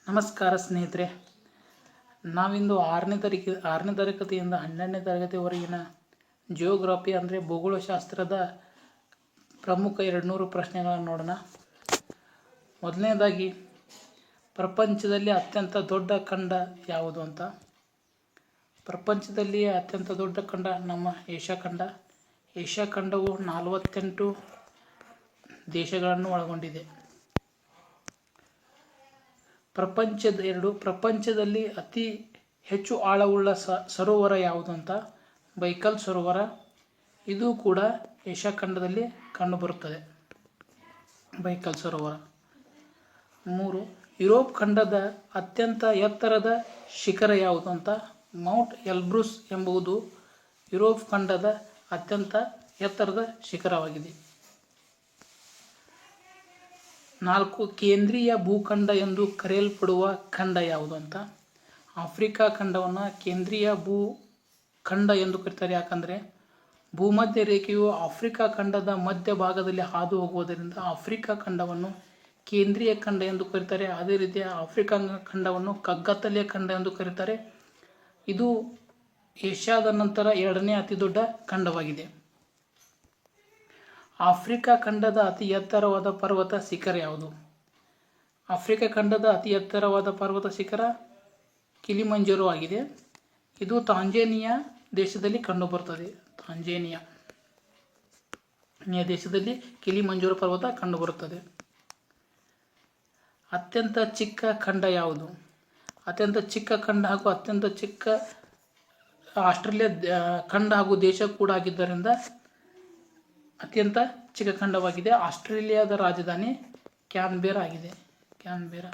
ನಮಸ್ಕಾರ ಸ್ನೇಹಿತರೆ, ನಾವಿಂದು ಆರನೇ ತರಗತಿಯಿಂದ 12ನೇ ತರಗತಿವರೆಗಿನ ಜಿಯೋಗ್ರಫಿ ಅಂದರೆ ಭೂಗೋಳಶಾಸ್ತ್ರದ ಪ್ರಮುಖ 200 ಪ್ರಶ್ನೆಗಳನ್ನು ನೋಡೋಣ. ಮೊದಲನೇದಾಗಿ, ಪ್ರಪಂಚದಲ್ಲಿ ಅತ್ಯಂತ ದೊಡ್ಡ ಖಂಡ ಯಾವುದು ಅಂತ. ಪ್ರಪಂಚದಲ್ಲಿ ಅತ್ಯಂತ ದೊಡ್ಡ ಖಂಡ ನಮ್ಮ ಏಷ್ಯಾ ಖಂಡ. ಏಷ್ಯಾ ಖಂಡವು 48 ದೇಶಗಳನ್ನು ಒಳಗೊಂಡಿದೆ. ಪ್ರಪಂಚದಲ್ಲಿ ಅತಿ ಹೆಚ್ಚು ಆಳವುಳ್ಳ ಸರೋವರ ಯಾವುದು ಅಂತ. ಬೈಕಲ್ ಸರೋವರ. ಇದು ಕೂಡ ಏಷ್ಯಾ ಖಂಡದಲ್ಲಿ ಕಂಡುಬರುತ್ತದೆ, ಬೈಕಲ್ ಸರೋವರ. 3. ಯುರೋಪ್ ಖಂಡದ ಅತ್ಯಂತ ಎತ್ತರದ ಶಿಖರ ಯಾವುದು ಅಂತ. ಮೌಂಟ್ ಎಲ್ಬ್ರೂಸ್ ಎಂಬುದು ಯುರೋಪ್ ಖಂಡದ ಅತ್ಯಂತ ಎತ್ತರದ ಶಿಖರವಾಗಿದೆ. 4. ಕೇಂದ್ರೀಯ ಭೂಖಂಡ ಎಂದು ಕರೆಯಲ್ಪಡುವ ಖಂಡ ಯಾವುದು ಅಂತ. ಆಫ್ರಿಕಾ ಖಂಡವನ್ನು ಕೇಂದ್ರೀಯ ಭೂಖಂಡ ಎಂದು ಕರೀತಾರೆ. ಯಾಕಂದರೆ ಭೂಮಧ್ಯ ರೇಖೆಯು ಆಫ್ರಿಕಾ ಖಂಡದ ಮಧ್ಯ ಭಾಗದಲ್ಲಿ ಹಾದು ಹೋಗುವುದರಿಂದ ಆಫ್ರಿಕಾ ಖಂಡವನ್ನು ಕೇಂದ್ರೀಯ ಖಂಡ ಎಂದು ಕರೀತಾರೆ. ಅದೇ ರೀತಿ ಆಫ್ರಿಕಾ ಖಂಡವನ್ನು ಕಗ್ಗತ್ತಲೆಯ ಖಂಡ ಎಂದು ಕರೀತಾರೆ. ಇದು ಏಷ್ಯಾದ ನಂತರ 2ನೇ ಅತಿ ದೊಡ್ಡ ಖಂಡವಾಗಿದೆ. ಆಫ್ರಿಕಾ ಖಂಡದ ಅತಿ ಎತ್ತರವಾದ ಪರ್ವತ ಶಿಖರ ಯಾವುದು. ಆಫ್ರಿಕಾ ಖಂಡದ ಅತಿ ಎತ್ತರವಾದ ಪರ್ವತ ಶಿಖರ ಕಿಲಿಮಂಜರೋ ಆಗಿದೆ. ಇದು ತಾಂಜೇನಿಯಾ ದೇಶದಲ್ಲಿ ಕಂಡುಬರುತ್ತದೆ. ತಾಂಜೇನಿಯಾ ದೇಶದಲ್ಲಿ ಕಿಲಿಮಂಜರೋ ಪರ್ವತ ಕಂಡುಬರುತ್ತದೆ. ಅತ್ಯಂತ ಚಿಕ್ಕ ಖಂಡ ಯಾವುದು. ಅತ್ಯಂತ ಚಿಕ್ಕ ಖಂಡ ಹಾಗೂ ಅತ್ಯಂತ ಚಿಕ್ಕ ಆಸ್ಟ್ರೇಲಿಯಾ ಖಂಡ ಹಾಗೂ ದೇಶ ಕೂಡ ಆಗಿದ್ದರಿಂದ ಅತ್ಯಂತ ಚಿಕ್ಕ ಖಂಡವಾಗಿದೆ. ಆಸ್ಟ್ರೇಲಿಯಾದ ರಾಜಧಾನಿ ಕ್ಯಾನ್ಬೆರಾ ಆಗಿದೆ. ಕ್ಯಾನ್ಬೆರಾ.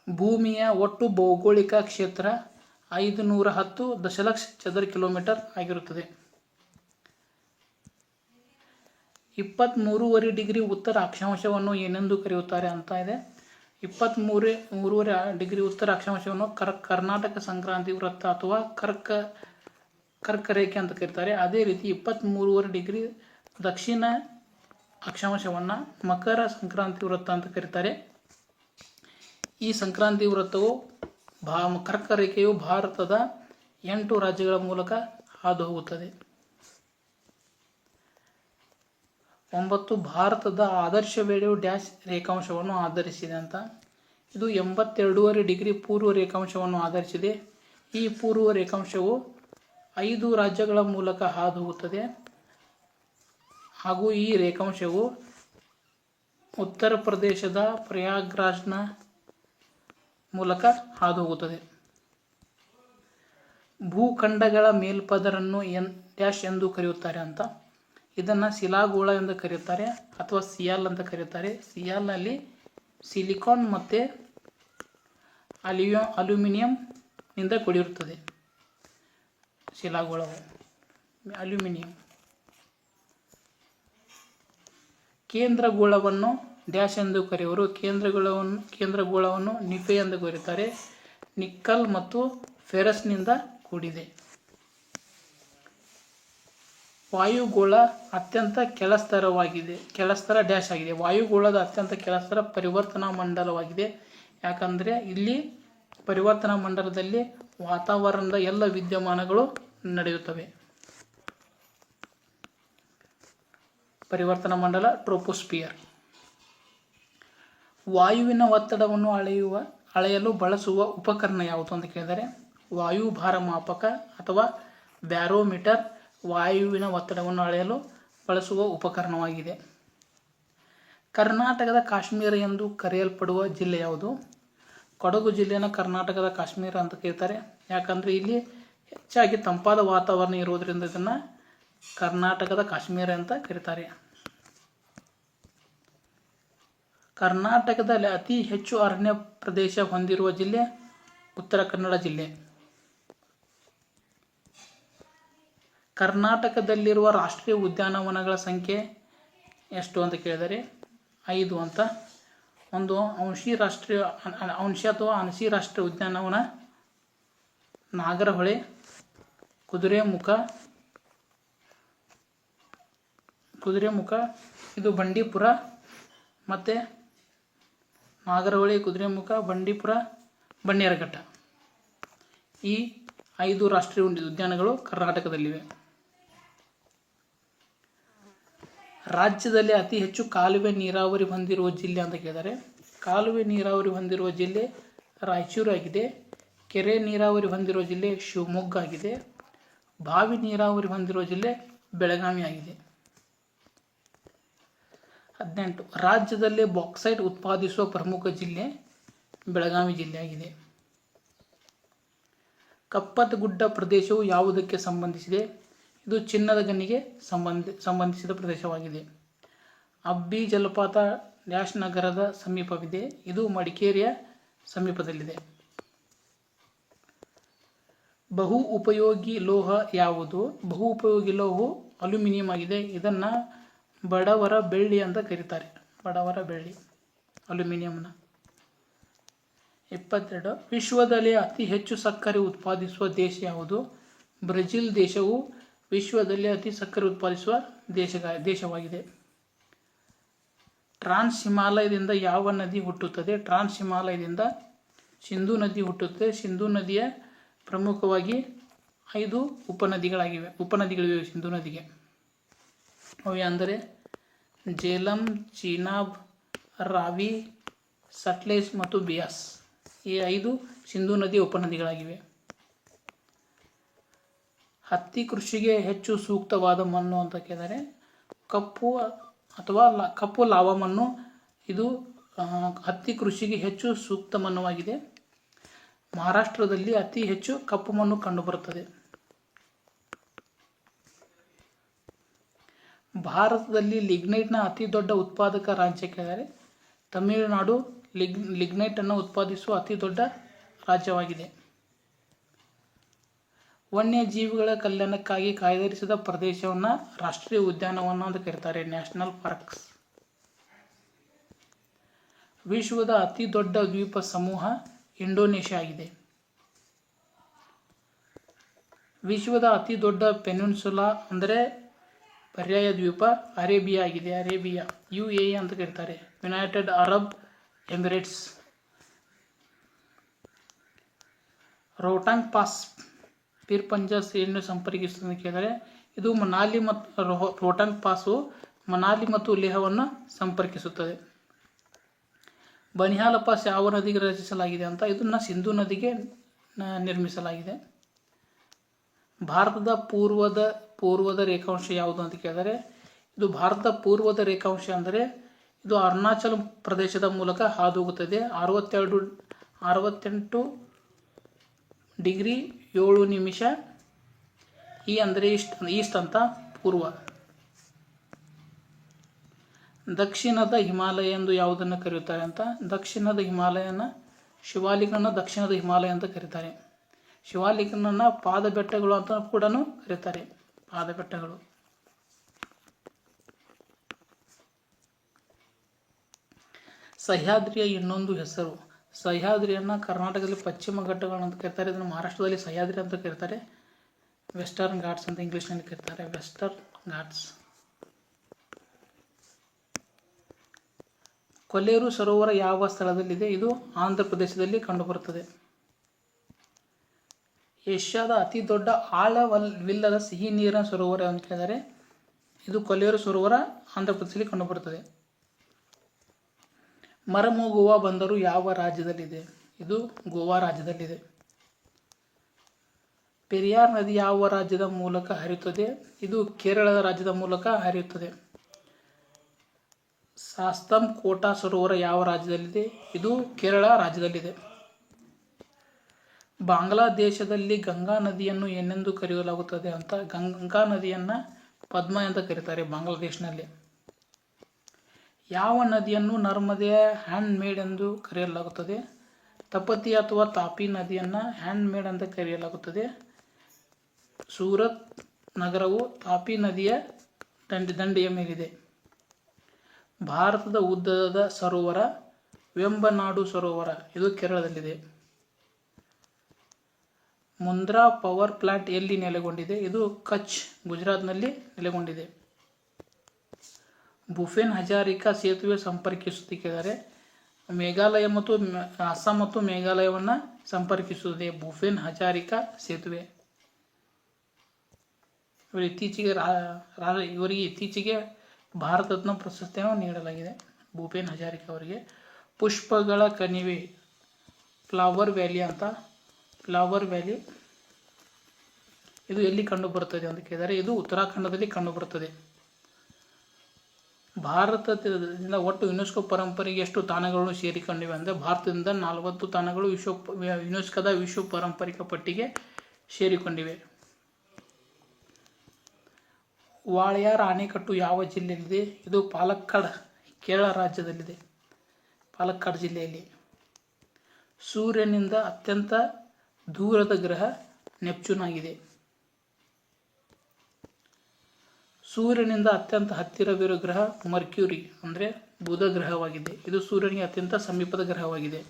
ಭೂಮಿಯ ಒಟ್ಟು ಭೌಗೋಳಿಕ ಕ್ಷೇತ್ರ 510 ದಶಲಕ್ಷ ಚದರ ಕಿಲೋಮೀಟರ್ ಆಗಿರುತ್ತದೆ. 23.5 ಡಿಗ್ರಿ ಉತ್ತರ ಅಕ್ಷಾಂಶವನ್ನು ಏನೆಂದು ಕರೆಯುತ್ತಾರೆ ಅಂತ ಇದೆ. 23.5 ಡಿಗ್ರಿ ಉತ್ತರ ಅಕ್ಷಾಂಶವನ್ನು ಕರ್ನಾಟಕ ಸಂಕ್ರಾಂತಿ ವೃತ್ತ ಅಥವಾ ಕರ್ಕರೇಖೆ ಅಂತ ಕರೀತಾರೆ. ಅದೇ ರೀತಿ 23.5 ಡಿಗ್ರಿ ದಕ್ಷಿಣ ಅಕ್ಷಾಂಶವನ್ನು ಮಕರ ಸಂಕ್ರಾಂತಿ ವೃತ್ತ ಅಂತ ಕರೀತಾರೆ. ಈ ಸಂಕ್ರಾಂತಿ ವೃತ್ತವು ಕರ್ಕರೇಖೆಯು ಭಾರತದ 8 ರಾಜ್ಯಗಳ ಮೂಲಕ ಹಾದು ಹೋಗುತ್ತದೆ. 9. ಭಾರತದ ಆದರ್ಶ ವೇಳೆಯು ಡ್ಯಾಶ್ ರೇಖಾಂಶವನ್ನು ಆಧರಿಸಿದೆ ಅಂತ. ಇದು 82.5 ಡಿಗ್ರಿ ಪೂರ್ವ ರೇಖಾಂಶವನ್ನು ಆಧರಿಸಿದೆ. ಈ ಪೂರ್ವ ರೇಖಾಂಶವು 5 ರಾಜ್ಯಗಳ ಮೂಲಕ ಹಾದು ಹೋಗುತ್ತದೆ ಹಾಗೂ ಈ ರೇಖಾಂಶವು ಉತ್ತರ ಪ್ರದೇಶದ ಪ್ರಯಾಗ್ರಾಜ್ನ ಮೂಲಕ ಹಾದು ಹೋಗುತ್ತದೆ. ಭೂಖಂಡಗಳ ಮೇಲ್ಪದರನ್ನು ಡ್ಯಾಶ್ ಎಂದು ಕರೆಯುತ್ತಾರೆ ಅಂತ. ಇದನ್ನು ಶಿಲಾಗೋಳ ಎಂದು ಕರೆಯುತ್ತಾರೆ ಅಥವಾ ಸಿಯಾಲ್ ಅಂತ ಕರೆಯುತ್ತಾರೆ. ಸಿಯಾಲ್ನಲ್ಲಿ ಸಿಲಿಕಾನ್ ಮತ್ತು ಅಲ್ಯೂಮಿನಿಯಂನಿಂದ ಕೂಡಿರುತ್ತದೆ. ಶಿಲಾಗೋಳವು ಅಲ್ಯೂಮಿನಿಯಂ. ಕೇಂದ್ರಗೋಳವನ್ನು ಡ್ಯಾಶ್ ಎಂದು ಕರೆಯುವರು. ಕೇಂದ್ರಗೋಳವನ್ನು ನಿಫೆ ಎಂದು ಕರೆಯುತ್ತಾರೆ. ನಿಕ್ಕಲ್ ಮತ್ತು ಫೆರಸ್ನಿಂದ ಕೂಡಿದೆ. ವಾಯುಗೋಳ ಅತ್ಯಂತ ಕೆಳಸ್ತರ ಡ್ಯಾಶ್ ಆಗಿದೆ. ವಾಯುಗೋಳದ ಅತ್ಯಂತ ಕೆಳಸ್ತರ ಪರಿವರ್ತನಾ ಮಂಡಲವಾಗಿದೆ. ಯಾಕಂದರೆ ಇಲ್ಲಿ ಪರಿವರ್ತನಾ ಮಂಡಲದಲ್ಲಿ ವಾತಾವರಣದ ಎಲ್ಲ ವಿದ್ಯಮಾನಗಳು ನಡೆಯುತ್ತವೆ. ಪರಿವರ್ತನಾ ಮಂಡಲ ಟ್ರೋಪೋಸ್ಫಿಯರ್. ವಾಯುವಿನ ಒತ್ತಡವನ್ನು ಅಳೆಯಲು ಬಳಸುವ ಉಪಕರಣ ಯಾವುದು ಅಂತ ಕೇಳಿದರೆ ವಾಯುಭಾರ ಮಾಪಕ ಅಥವಾ ಬ್ಯಾರೋಮೀಟರ್ ವಾಯುವಿನ ಒತ್ತಡವನ್ನು ಅಳೆಯಲು ಬಳಸುವ ಉಪಕರಣವಾಗಿದೆ. ಕರ್ನಾಟಕದ ಕಾಶ್ಮೀರ ಎಂದು ಕರೆಯಲ್ಪಡುವ ಜಿಲ್ಲೆ ಯಾವುದು. ಕೊಡಗು ಜಿಲ್ಲೆಯನ್ನು ಕರ್ನಾಟಕದ ಕಾಶ್ಮೀರ ಅಂತ ಕರೀತಾರೆ. ಯಾಕಂದರೆ ಇಲ್ಲಿ ಹೆಚ್ಚಾಗಿ ತಂಪಾದ ವಾತಾವರಣ ಇರುವುದರಿಂದ ಇದನ್ನು ಕರ್ನಾಟಕದ ಕಾಶ್ಮೀರ ಅಂತ ಕರೀತಾರೆ. ಕರ್ನಾಟಕದಲ್ಲಿ ಅತಿ ಹೆಚ್ಚು ಅರಣ್ಯ ಪ್ರದೇಶ ಹೊಂದಿರುವ ಜಿಲ್ಲೆ ಉತ್ತರ ಕನ್ನಡ ಜಿಲ್ಲೆ. ಕರ್ನಾಟಕದಲ್ಲಿರುವ ರಾಷ್ಟ್ರೀಯ ಉದ್ಯಾನವನಗಳ ಸಂಖ್ಯೆ ಎಷ್ಟು ಅಂತ ಕೇಳಿದರೆ 5 ಅಂತ. ಒಂದು ಅಂಶಿ ಅಥವಾ ಅನಸಿ ರಾಷ್ಟ್ರೀಯ ಉದ್ಯಾನವನ ನಾಗರಹೊಳೆ, ಕುದುರೆಮುಖ, ಇದು ಬಂಡೀಪುರ ಮತ್ತು ನಾಗರಹೊಳೆ, ಕುದುರೆಮುಖ, ಬಂಡೀಪುರ, ಬನ್ನೇರಘಟ್ಟ. ಈ 5 ರಾಷ್ಟ್ರೀಯ ಉದ್ಯಾನಗಳು ಕರ್ನಾಟಕದಲ್ಲಿವೆ. ರಾಜ್ಯದಲ್ಲಿ ಅತಿ ಹೆಚ್ಚು ಕಾಲುವೆ ನೀರಾವರಿ ಹೊಂದಿರುವ ಜಿಲ್ಲೆ ಅಂತ ಕೇಳಿದರೆ, ಕಾಲುವೆ ನೀರಾವರಿ ಹೊಂದಿರುವ ಜಿಲ್ಲೆ ರಾಯಚೂರು ಆಗಿದೆ. ಕೆರೆ ನೀರಾವರಿ ಹೊಂದಿರುವ ಜಿಲ್ಲೆ ಶಿವಮೊಗ್ಗ ಆಗಿದೆ. ಬಾವಿ ನೀರಾವರಿ ಹೊಂದಿರುವ ಜಿಲ್ಲೆ ಬೆಳಗಾವಿ ಆಗಿದೆ. 18. ರಾಜ್ಯದಲ್ಲಿ ಬಾಕ್ಸೈಟ್ ಉತ್ಪಾದಿಸುವ ಪ್ರಮುಖ ಜಿಲ್ಲೆ ಬೆಳಗಾವಿ ಜಿಲ್ಲೆಯಾಗಿದೆ. ಕಪ್ಪತ್ತಗುಡ್ಡ ಪ್ರದೇಶವು ಯಾವುದಕ್ಕೆ ಸಂಬಂಧಿಸಿದೆ? ಇದು ಚಿನ್ನದ ಗಣಿಗೆ ಸಂಬಂಧಿಸಿದ ಪ್ರದೇಶವಾಗಿದೆ. ಅಬ್ಬಿ ಜಲಪಾತ ಡ್ಯಾಶ್ ನಗರದ ಸಮೀಪವಿದೆ. ಇದು ಮಡಿಕೇರಿಯ ಸಮೀಪದಲ್ಲಿದೆ. ಬಹು ಉಪಯೋಗಿ ಲೋಹ ಯಾವುದು? ಬಹು ಉಪಯೋಗಿ ಲೋಹವು ಅಲ್ಯೂಮಿನಿಯಂ ಆಗಿದೆ. ಇದನ್ನು ಬಡವರ ಬೆಳ್ಳಿ ಅಂತ ಕರೀತಾರೆ. ಬಡವರ ಬೆಳ್ಳಿ ಅಲ್ಯೂಮಿನಿಯಂನ. 22. ವಿಶ್ವದಲ್ಲಿ ಅತಿ ಹೆಚ್ಚು ಸಕ್ಕರೆ ಉತ್ಪಾದಿಸುವ ದೇಶ ಯಾವುದು? ಬ್ರೆಜಿಲ್ ದೇಶವು ವಿಶ್ವದಲ್ಲಿ ಅತಿ ಸಕ್ಕರೆ ಉತ್ಪಾದಿಸುವ ದೇಶವಾಗಿದೆ. ಟ್ರಾನ್ಸ್ ಹಿಮಾಲಯದಿಂದ ಯಾವ ನದಿ ಹುಟ್ಟುತ್ತದೆ? ಟ್ರಾನ್ಸ್ ಹಿಮಾಲಯದಿಂದ ಸಿಂಧೂ ನದಿ ಹುಟ್ಟುತ್ತದೆ. ಸಿಂಧೂ ನದಿಯ ಪ್ರಮುಖವಾಗಿ 5 ಉಪನದಿಗಳಿವೆ ಸಿಂಧೂ ನದಿಗೆ. ಅವು ಅಂದರೆ ಜೇಲಂ, ಚೀನಾಬ್, ರಾವಿ, ಸಟ್ಲೇಜ್ ಮತ್ತು ಬಿಯಾಸ್. ಈ 5 ಸಿಂಧೂ ನದಿಯ ಉಪನದಿಗಳಾಗಿವೆ. ಹತ್ತಿ ಕೃಷಿಗೆ ಹೆಚ್ಚು ಸೂಕ್ತವಾದ ಮಣ್ಣು ಅಂತ ಕೇಳಿದರೆ ಕಪ್ಪು ಲಾವಾ ಮಣ್ಣು ಇದು ಹತ್ತಿ ಕೃಷಿಗೆ ಹೆಚ್ಚು ಸೂಕ್ತ ಮಣ್ಣುವಾಗಿದೆ. ಮಹಾರಾಷ್ಟ್ರದಲ್ಲಿ ಅತಿ ಹೆಚ್ಚು ಕಪ್ಪು ಮಣ್ಣು ಕಂಡುಬರುತ್ತದೆ. ಭಾರತದಲ್ಲಿ ಲಿಗ್ನೈಟ್ನ ಅತಿ ದೊಡ್ಡ ಉತ್ಪಾದಕ ರಾಜ್ಯ ಕೇಳಿದರೆ ತಮಿಳುನಾಡು ಲಿಗ್ನೈಟನ್ನು ಉತ್ಪಾದಿಸುವ ಅತಿ ದೊಡ್ಡ ರಾಜ್ಯವಾಗಿದೆ. ವನ್ಯಜೀವಿಗಳ ಕಲ್ಯಾಣಕ್ಕಾಗಿ ಕಾಯ್ದಿರಿಸಿದ ಪ್ರದೇಶವನ್ನು ರಾಷ್ಟ್ರೀಯ ಉದ್ಯಾನವನ ಅಂತ ಕರೀತಾರೆ, ನ್ಯಾಷನಲ್ ಪಾರ್ಕ್ಸ್. ವಿಶ್ವದ ಅತಿ ದೊಡ್ಡ ದ್ವೀಪ ಸಮೂಹ ಇಂಡೋನೇಷ್ಯಾ ಆಗಿದೆ. ವಿಶ್ವದ ಅತಿ ದೊಡ್ಡ ಪೆನಿನ್ಸುಲಾ ಅಂದರೆ ಪರ್ಯಾಯ ದ್ವೀಪ ಅರೇಬಿಯಾ ಆಗಿದೆ. ಅರೇಬಿಯಾ UAE ಅಂತ ಕರೀತಾರೆ, United Arab Emirates. Rohtang pass Pir ಶ್ರೇಣಿಯನ್ನು ಸಂಪರ್ಕಿಸುತ್ತದೆ ಅಂತ ಕೇಳಿದರೆ ಇದು ಮನಾಲಿ ಮತ್ತು ರೋಹ್ಟಾಂಗ್ ಪಾಸು ಮನಾಲಿ ಮತ್ತು ಲೇಹವನ್ನು ಸಂಪರ್ಕಿಸುತ್ತದೆ. ಬನಿಹಾಲ ಪಾಸ್ ಯಾವ ನದಿಗೆ ರಚಿಸಲಾಗಿದೆ ಅಂತ, ಇದನ್ನು ಸಿಂಧೂ ನದಿಗೆ ನಿರ್ಮಿಸಲಾಗಿದೆ. ಭಾರತದ ಪೂರ್ವದ ರೇಖಾಂಶ ಯಾವುದು ಅಂತ ಕೇಳಿದರೆ ಇದು ಭಾರತದ ಪೂರ್ವದ ರೇಖಾಂಶ ಅಂದರೆ ಇದು ಅರುಣಾಚಲ ಪ್ರದೇಶದ ಮೂಲಕ ಹಾದು ಹೋಗುತ್ತದೆ. 68 ಡಿಗ್ರಿ 7 ನಿಮಿಷ ಅಂದರೆ ಈಸ್ಟ್ ಅಂತ ಪೂರ್ವ. ದಕ್ಷಿಣದ ಹಿಮಾಲಯ ಎಂದು ಯಾವುದನ್ನು ಕರೆಯುತ್ತಾರೆ ಅಂತ, ದಕ್ಷಿಣದ ಹಿಮಾಲಯನ ಶಿವಾಲಿಕನ ದಕ್ಷಿಣದ ಹಿಮಾಲಯ ಅಂತ ಕರೀತಾರೆ. ಶಿವಾಲಿಕನನ್ನ ಪಾದ ಬೆಟ್ಟಗಳು ಅಂತ ಕೂಡ ಕರೀತಾರೆ, ಪಾದ ಬೆಟ್ಟಗಳು. ಸಹ್ಯಾದ್ರಿಯ ಇನ್ನೊಂದು ಹೆಸರು. ಸಹ್ಯಾದ್ರಿಯನ್ನು ಕರ್ನಾಟಕದಲ್ಲಿ ಪಶ್ಚಿಮ ಘಟ್ಟಗಳು ಅಂತ ಕರೀತಾರೆ. ಇದನ್ನು ಮಹಾರಾಷ್ಟ್ರದಲ್ಲಿ ಸಹ್ಯಾದ್ರಿ ಅಂತ ಕರೀತಾರೆ. ವೆಸ್ಟರ್ನ್ ಘಾಟ್ಸ್ ಅಂತ ಇಂಗ್ಲೀಷ್ನಲ್ಲಿ ಕರೀತಾರೆ, ವೆಸ್ಟರ್ನ್ ಘಾಟ್ಸ್. ಕೊಲ್ಲೇರು ಸರೋವರ ಯಾವ ಸ್ಥಳದಲ್ಲಿದೆ? ಇದು ಆಂಧ್ರ ಪ್ರದೇಶದಲ್ಲಿ ಕಂಡುಬರುತ್ತದೆ. ಏಷ್ಯಾದ ಅತಿ ದೊಡ್ಡ ಆಳವಿಲ್ಲದ ಸಿಹಿ ನೀರಿನ ಸರೋವರ ಅಂತ ಕೇಳಿದರೆ ಇದು ಕೊಲ್ಲೇರು ಸರೋವರ ಆಂಧ್ರ ಪ್ರದೇಶದಲ್ಲಿ ಕಂಡುಬರುತ್ತದೆ. ಮರಮುಗುವ ಬಂದರು ಯಾವ ರಾಜ್ಯದಲ್ಲಿದೆ? ಇದು ಗೋವಾ ರಾಜ್ಯದಲ್ಲಿದೆ. ಪೆರಿಯಾರ್ ನದಿ ಯಾವ ರಾಜ್ಯದ ಮೂಲಕ ಹರಿಯುತ್ತದೆ? ಇದು ಕೇರಳ ರಾಜ್ಯದ ಮೂಲಕ ಹರಿಯುತ್ತದೆ. ಸಾಸ್ತಂ ಕೋಟಾ ಸರೋವರ ಯಾವ ರಾಜ್ಯದಲ್ಲಿದೆ? ಇದು ಕೇರಳ ರಾಜ್ಯದಲ್ಲಿದೆ. ಬಾಂಗ್ಲಾದೇಶದಲ್ಲಿ ಗಂಗಾ ನದಿಯನ್ನು ಏನೆಂದು ಕರೆಯಲಾಗುತ್ತದೆ ಅಂತ, ಗಂಗಾ ನದಿಯನ್ನು ಪದ್ಮ ಅಂತ ಕರೀತಾರೆ ಬಾಂಗ್ಲಾದೇಶನಲ್ಲಿ. ಯಾವ ನದಿಯನ್ನು ನರ್ಮದೆಯ ಹ್ಯಾಂಡ್ ಮೇಡ್ ಎಂದು ಕರೆಯಲಾಗುತ್ತದೆ? ತಪತಿ ಅಥವಾ ತಾಪಿ ನದಿಯನ್ನು ಹ್ಯಾಂಡ್ ಮೇಡ್ ಅಂತ ಕರೆಯಲಾಗುತ್ತದೆ. ಸೂರತ್ ನಗರವು ತಾಪಿ ನದಿಯ ದಂಡೆಯ ಮೇಲಿದೆ. ಭಾರತದ ಉದ್ದದ ಸರೋವರ ವೆಂಬನಾಡು ಸರೋವರ, ಇದು ಕೇರಳದಲ್ಲಿದೆ. ಮುಂದ್ರಾ ಪವರ್ ಪ್ಲಾಂಟ್ ಎಲ್ಲಿ ನೆಲೆಗೊಂಡಿದೆ? ಇದು ಕಚ್ ಗುಜರಾತ್ನಲ್ಲಿ ನೆಲೆಗೊಂಡಿದೆ. ಭೂಪೇನ್ ಹಜಾರಿಕಾ ಸೇತುವೆ ಸಂಪರ್ಕಿಸುತ್ತಿದ್ದಾರೆ. ಮೇಘಾಲಯ ಮತ್ತು ಅಸ್ಸಾಂ ಮತ್ತು ಮೇಘಾಲಯವನ್ನು ಸಂಪರ್ಕಿಸುತ್ತದೆ ಭೂಪೇನ್ ಹಜಾರಿಕಾ ಸೇತುವೆ. ಇವರಿಗೆ ಇತ್ತೀಚೆಗೆ ಭಾರತ ರತ್ನ ಪ್ರಶಸ್ತಿಯನ್ನು ನೀಡಲಾಗಿದೆ ಭೂಪೇನ್ ಹಜಾರಿಕಾ ಅವರಿಗೆ. ಪುಷ್ಪಗಳ ಕಣಿವೆ ಫ್ಲವರ್ ವ್ಯಾಲಿ ಅಂತ. ಫ್ಲವರ್ ವ್ಯಾಲಿ ಇದು ಎಲ್ಲಿ ಕಂಡುಬರುತ್ತದೆ ಅಂತ ಕೇಳಿದರೆ ಇದು ಉತ್ತರಾಖಂಡದಲ್ಲಿ ಕಂಡುಬರುತ್ತದೆ. ಭಾರತದಿಂದ ಒಟ್ಟು ಯುನೆಸ್ಕೋ ಪರಂಪರೆಗೆ ಎಷ್ಟು ತಾಣಗಳನ್ನು ಸೇರಿಕೊಂಡಿವೆ ಅಂದರೆ ಭಾರತದಿಂದ 40 ತಾಣಗಳು ಯುನೆಸ್ಕೋದ ವಿಶ್ವ ಪಾರಂಪರಿಕ ಪಟ್ಟಿಗೆ ಸೇರಿಕೊಂಡಿವೆ. ವಾಳಯಾರ್ ಅಣೆಕಟ್ಟು ಯಾವ ಜಿಲ್ಲೆಯಲ್ಲಿದೆ? ಇದು ಪಾಲಕ್ಕಾಡ್, ಕೇರಳ ರಾಜ್ಯದಲ್ಲಿದೆ. ಪಾಲಕ್ಕಾಡ್ ಜಿಲ್ಲೆಯಲ್ಲಿ. ಸೂರ್ಯನಿಂದ ಅತ್ಯಂತ ದೂರದ ಗ್ರಹ ನೆಪ್ಚೂನ್ ಆಗಿದೆ. ಸೂರ್ಯನಿಂದ ಅತ್ಯಂತ ಹತ್ತಿರವಿರುವ ಗ್ರಹ ಮರ್ಕ್ಯೂರಿ ಅಂದರೆ ಬುಧ ಗ್ರಹವಾಗಿದೆ. ಇದು ಸೂರ್ಯನಿಗೆ ಅತ್ಯಂತ ಸಮೀಪದ ಗ್ರಹವಾಗಿದೆ.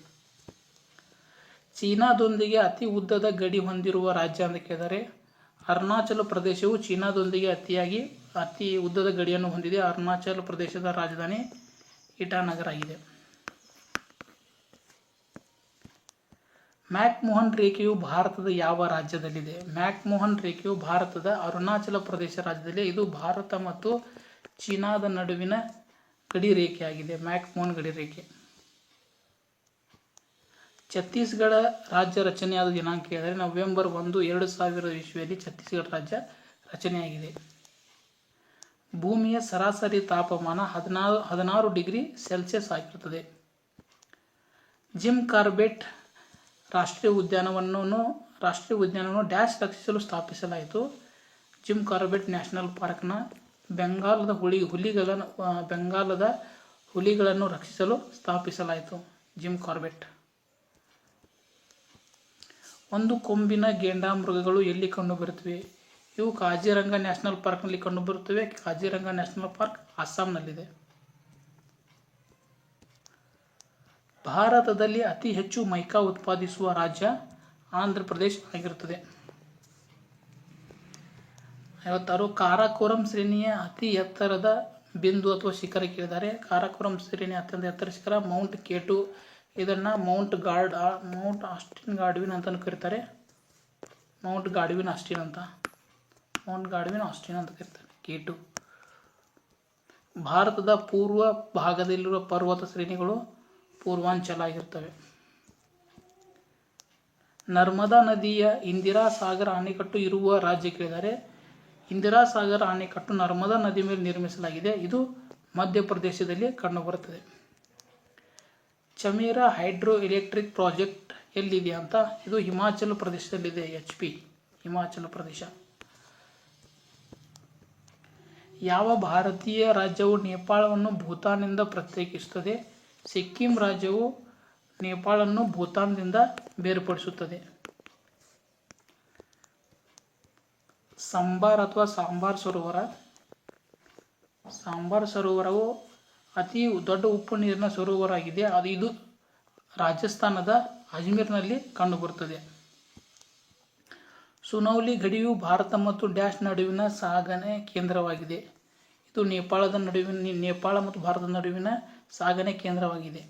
ಚೀನಾದೊಂದಿಗೆ ಅತಿ ಉದ್ದದ ಗಡಿ ಹೊಂದಿರುವ ರಾಜ್ಯ ಅಂತ ಕೇಳಿದರೆ ಅರುಣಾಚಲ ಪ್ರದೇಶವು ಚೀನಾದೊಂದಿಗೆ ಅತಿ ಉದ್ದದ ಗಡಿಯನ್ನು ಹೊಂದಿದೆ. ಅರುಣಾಚಲ ಪ್ರದೇಶದ ರಾಜಧಾನಿ ಇಟಾನಗರ್ ಆಗಿದೆ. ಮ್ಯಾಕ್ಮೋಹನ್ ರೇಖೆಯು ಭಾರತದ ಯಾವ ರಾಜ್ಯದಲ್ಲಿದೆ? ಮ್ಯಾಕ್ಮೋಹನ್ ರೇಖೆಯು ಭಾರತದ ಅರುಣಾಚಲ ಪ್ರದೇಶ ರಾಜ್ಯದಲ್ಲಿ. ಇದು ಭಾರತ ಮತ್ತು ಚೀನಾದ ನಡುವಿನ ಗಡಿ ರೇಖೆಯಾಗಿದೆ. ಮ್ಯಾಕ್ಮೋಹನ್ ಗಡಿ ರೇಖೆ. ಛತ್ತೀಸ್ಗಢ ರಾಜ್ಯ ರಚನೆಯಾದ ದಿನಾಂಕ ಹೇಳಿದರೆ ನವೆಂಬರ್ 1, 2000 ಇಸ್ವಿಯಲ್ಲಿ ಛತ್ತೀಸ್ಗಢ ರಾಜ್ಯ ರಚನೆಯಾಗಿದೆ. ಭೂಮಿಯ ಸರಾಸರಿ ತಾಪಮಾನ 16 ಡಿಗ್ರಿ ಸೆಲ್ಸಿಯಸ್ ಆಗಿರುತ್ತದೆ. ಜಿಮ್ ಕಾರ್ಬೆಟ್ ರಾಷ್ಟ್ರೀಯ ಉದ್ಯಾನವನ್ನು ಡ್ಯಾಶ್ ರಕ್ಷಿಸಲು ಸ್ಥಾಪಿಸಲಾಯಿತು. ಜಿಮ್ ಕಾರ್ಬೆಟ್ ನ್ಯಾಷನಲ್ ಪಾರ್ಕ್ನ ಬೆಂಗಾಲದ ಹುಲಿಗಳನ್ನು ರಕ್ಷಿಸಲು ಸ್ಥಾಪಿಸಲಾಯಿತು. Jim Corbett. ಒಂದು ಕೊಂಬಿನ ಗೆಂಡಾಮೃಗಗಳು ಎಲ್ಲಿ ಕಂಡುಬರುತ್ತವೆ? ಇವು ಕಾಜಿರಂಗ ನ್ಯಾಷನಲ್ ಪಾರ್ಕ್ನಲ್ಲಿ ಕಂಡುಬರುತ್ತವೆ. ಕಾಜಿರಂಗ ನ್ಯಾಷನಲ್ ಪಾರ್ಕ್ ಅಸ್ಸಾಂನಲ್ಲಿದೆ. ಭಾರತದಲ್ಲಿ ಅತಿ ಹೆಚ್ಚು ಮೈಕಾ ಉತ್ಪಾದಿಸುವ ರಾಜ್ಯ ಆಂಧ್ರ ಪ್ರದೇಶ ಆಗಿರುತ್ತದೆ. 56. ಕಾರಾಕೋರಂ ಶ್ರೇಣಿಯ ಅತಿ ಎತ್ತರದ ಬಿಂದು ಅಥವಾ ಶಿಖರ ಕೇಳಿದ್ದಾರೆ. ಕಾರಾಕೋರಂ ಶ್ರೇಣಿಯ ಅತ್ಯಂತ ಎತ್ತರ ಶಿಖರ ಮೌಂಟ್ K2. ಇದನ್ನು ಮೌಂಟ್ ಆಸ್ಟಿನ್ ಗಾಡ್ವಿನ್ ಅಂತ ಕರೀತಾರೆ. ಮೌಂಟ್ ಗಾಡ್ವಿನ್ ಆಸ್ಟಿನ್ ಅಂತ ಕರೀತಾರೆ. K2. ಭಾರತದ ಪೂರ್ವ ಭಾಗದಲ್ಲಿರುವ ಪರ್ವತ ಶ್ರೇಣಿಗಳು ಪೂರ್ವಾಂಚಲ ಆಗಿರ್ತವೆ. ನರ್ಮದಾ ನದಿಯ ಇಂದಿರಾ ಸಾಗರ್ ಅಣೆಕಟ್ಟು ಇರುವ ರಾಜ್ಯ ಕೇಳಿದ್ದಾರೆ. ಇಂದಿರಾ ಸಾಗರ್ ಅಣೆಕಟ್ಟು ನರ್ಮದಾ ನದಿ ಮೇಲೆ ನಿರ್ಮಿಸಲಾಗಿದೆ. ಇದು ಮಧ್ಯಪ್ರದೇಶದಲ್ಲಿ ಕಂಡುಬರುತ್ತದೆ. ಚಮೇರಾ ಹೈಡ್ರೋ ಎಲೆಕ್ಟ್ರಿಕ್ ಪ್ರಾಜೆಕ್ಟ್ ಎಲ್ಲಿದೆ ಅಂತ? ಇದು ಹಿಮಾಚಲ ಪ್ರದೇಶದಲ್ಲಿದೆ. HP ಹಿಮಾಚಲ ಪ್ರದೇಶ. ಯಾವ ಭಾರತೀಯ ರಾಜ್ಯವು ನೇಪಾಳವನ್ನು ಭೂತಾನ್ನಿಂದ ಪ್ರತ್ಯೇಕಿಸುತ್ತದೆ? ಸಿಕ್ಕಿಂ ರಾಜ್ಯವು ನೇಪಾಳನ್ನು ಭೂತಾನ್ನಿಂದ ಬೇರ್ಪಡಿಸುತ್ತದೆ. ಸಾಂಬಾರ್ ಸರೋವರವು ಅತಿ ದೊಡ್ಡ ಉಪ್ಪು ನೀರಿನ ಸರೋವರ ಆಗಿದೆ. ಇದು ರಾಜಸ್ಥಾನದ ಅಜ್ಮೀರ್ನಲ್ಲಿ ಕಂಡುಬರುತ್ತದೆ. ಸುನೌಲಿ ಗಡಿಯು ಭಾರತ ಮತ್ತು ಡ್ಯಾಶ್ ನಡುವಿನ ಸಾಗಣೆ ಕೇಂದ್ರವಾಗಿದೆ. ಇದು ನೇಪಾಳ ಮತ್ತು ಭಾರತದ ನಡುವಿನ ಸಾಗಣೆ ಕೇಂದ್ರವಾಗಿದೆ.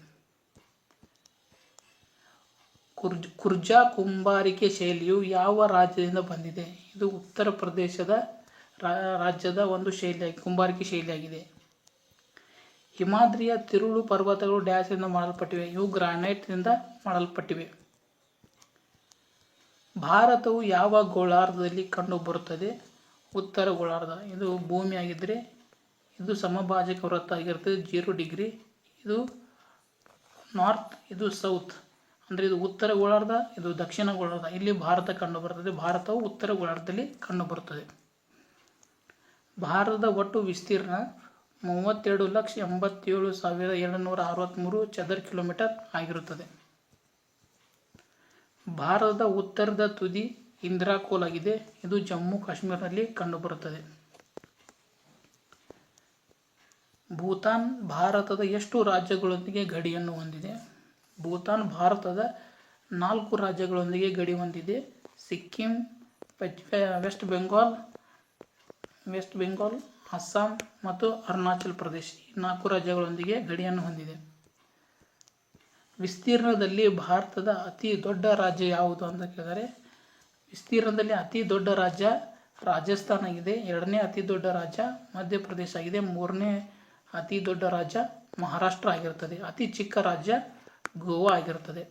ಕುರ್ಜಾ ಕುಂಬಾರಿಕೆ ಶೈಲಿಯು ಯಾವ ರಾಜ್ಯದಿಂದ ಬಂದಿದೆ? ಇದು ಉತ್ತರ ಪ್ರದೇಶದ ರಾಜ್ಯದ ಒಂದು ಕುಂಬಾರಿಕೆ ಶೈಲಿಯಾಗಿದೆ. ಹಿಮಾದ್ರಿಯ ತಿರುಳು ಪರ್ವತಗಳು ಡ್ಯಾಶ್ನಿಂದ ಮಾಡಲ್ಪಟ್ಟಿವೆ. ಇವು ಗ್ರಾನೈಟ್ನಿಂದ ಮಾಡಲ್ಪಟ್ಟಿವೆ. ಭಾರತವು ಯಾವ ಗೋಳಾರ್ಧದಲ್ಲಿ ಕಂಡುಬರುತ್ತದೆ? ಉತ್ತರ ಗೋಳಾರ್ಧ. ಇದು ಭೂಮಿ ಆಗಿದ್ದರೆ ಇದು ಸಮಭಾಜಕ ವೃತ್ತ ಆಗಿರ್ತದೆ. 0 ಡಿಗ್ರಿ. ಇದು ನಾರ್ತ್, ಇದು ಸೌತ್. ಅಂದರೆ ಇದು ಉತ್ತರ ಗೋಳಾರ್ಧ, ಇದು ದಕ್ಷಿಣ ಗೋಳಾರ್ಧ. ಇಲ್ಲಿ ಭಾರತ ಕಂಡುಬರುತ್ತದೆ. ಭಾರತವು ಉತ್ತರ ಗೋಳಾರ್ಧದಲ್ಲಿ ಕಂಡುಬರುತ್ತದೆ. ಭಾರತದ ಒಟ್ಟು ವಿಸ್ತೀರ್ಣ 32,87,763 ಚದರ ಕಿಲೋಮೀಟರ್ ಆಗಿರುತ್ತದೆ. ಭಾರತದ ಉತ್ತರದ ತುದಿ ಇಂದಿರಾಕೋಲ್ ಆಗಿದೆ. ಇದು ಜಮ್ಮು ಕಾಶ್ಮೀರದಲ್ಲಿ ಕಂಡುಬರುತ್ತದೆ. ಭೂತಾನ್ ಭಾರತದ ಎಷ್ಟು ರಾಜ್ಯಗಳೊಂದಿಗೆ ಗಡಿಯನ್ನು ಹೊಂದಿದೆ? ಭೂತಾನ್ ಭಾರತದ 4 ರಾಜ್ಯಗಳೊಂದಿಗೆ ಗಡಿ ಹೊಂದಿದೆ. ಸಿಕ್ಕಿಂ, ವೆಸ್ಟ್ ಬೆಂಗಾಲ್, ಅಸ್ಸಾಂ ಮತ್ತು ಅರುಣಾಚಲ್ ಪ್ರದೇಶ್ ಈ 4 ರಾಜ್ಯಗಳೊಂದಿಗೆ ಗಡಿಯನ್ನು ಹೊಂದಿದೆ. ವಿಸ್ತೀರ್ಣದಲ್ಲಿ ಭಾರತದ ಅತಿ ದೊಡ್ಡ ರಾಜ್ಯ ಯಾವುದು ಅಂತ ಕೇಳಿದರೆ, ವಿಸ್ತೀರ್ಣದಲ್ಲಿ ಅತಿ ದೊಡ್ಡ ರಾಜ್ಯ ರಾಜಸ್ಥಾನ ಆಗಿದೆ. 2ನೇ ಅತಿ ದೊಡ್ಡ ರಾಜ್ಯ ಮಧ್ಯಪ್ರದೇಶ ಆಗಿದೆ. 3ನೇ ಅತಿ ದೊಡ್ಡ ರಾಜ್ಯ ಮಹಾರಾಷ್ಟ್ರ ಆಗಿರುತ್ತದೆ. ಅತಿ ಚಿಕ್ಕ ರಾಜ್ಯ ಗೋವಾ ಆಗಿರುತ್ತದೆ.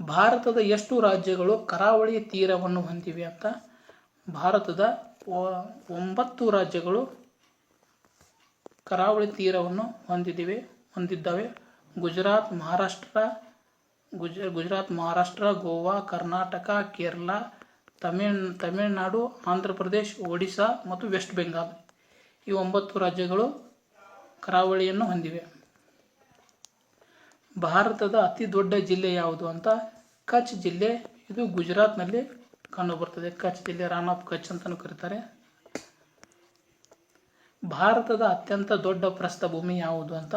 ಭಾರತದ ಎಷ್ಟು ರಾಜ್ಯಗಳು ಕರಾವಳಿ ತೀರವನ್ನು ಹೊಂದಿವೆ ಅಂತ, ಭಾರತದ 9 ರಾಜ್ಯಗಳು ಕರಾವಳಿ ತೀರವನ್ನು ಹೊಂದಿದ್ದಾವೆ. ಗುಜರಾತ್, ಮಹಾರಾಷ್ಟ್ರ, ಗೋವಾ, ಕರ್ನಾಟಕ, ಕೇರಳ, ತಮಿಳುನಾಡು, ಆಂಧ್ರ ಪ್ರದೇಶ್, ಒಡಿಶಾ ಮತ್ತು ವೆಸ್ಟ್ ಬೆಂಗಾಲ್ ಈ 9 ರಾಜ್ಯಗಳು ಕರಾವಳಿಯನ್ನು ಹೊಂದಿವೆ. ಭಾರತದ ಅತಿ ದೊಡ್ಡ ಜಿಲ್ಲೆ ಯಾವುದು ಅಂತ, ಕಚ್ ಜಿಲ್ಲೆ. ಇದು ಗುಜರಾತ್ನಲ್ಲಿ ಕಂಡುಬರುತ್ತದೆ. ಕಚ್ ಜಿಲ್ಲೆ ರಾನ್ ಆಫ್ ಕಚ್ ಅಂತಲೂ ಕರೀತಾರೆ. ಭಾರತದ ಅತ್ಯಂತ ದೊಡ್ಡ ಪ್ರಸ್ಥಭೂಮಿ ಯಾವುದು ಅಂತ,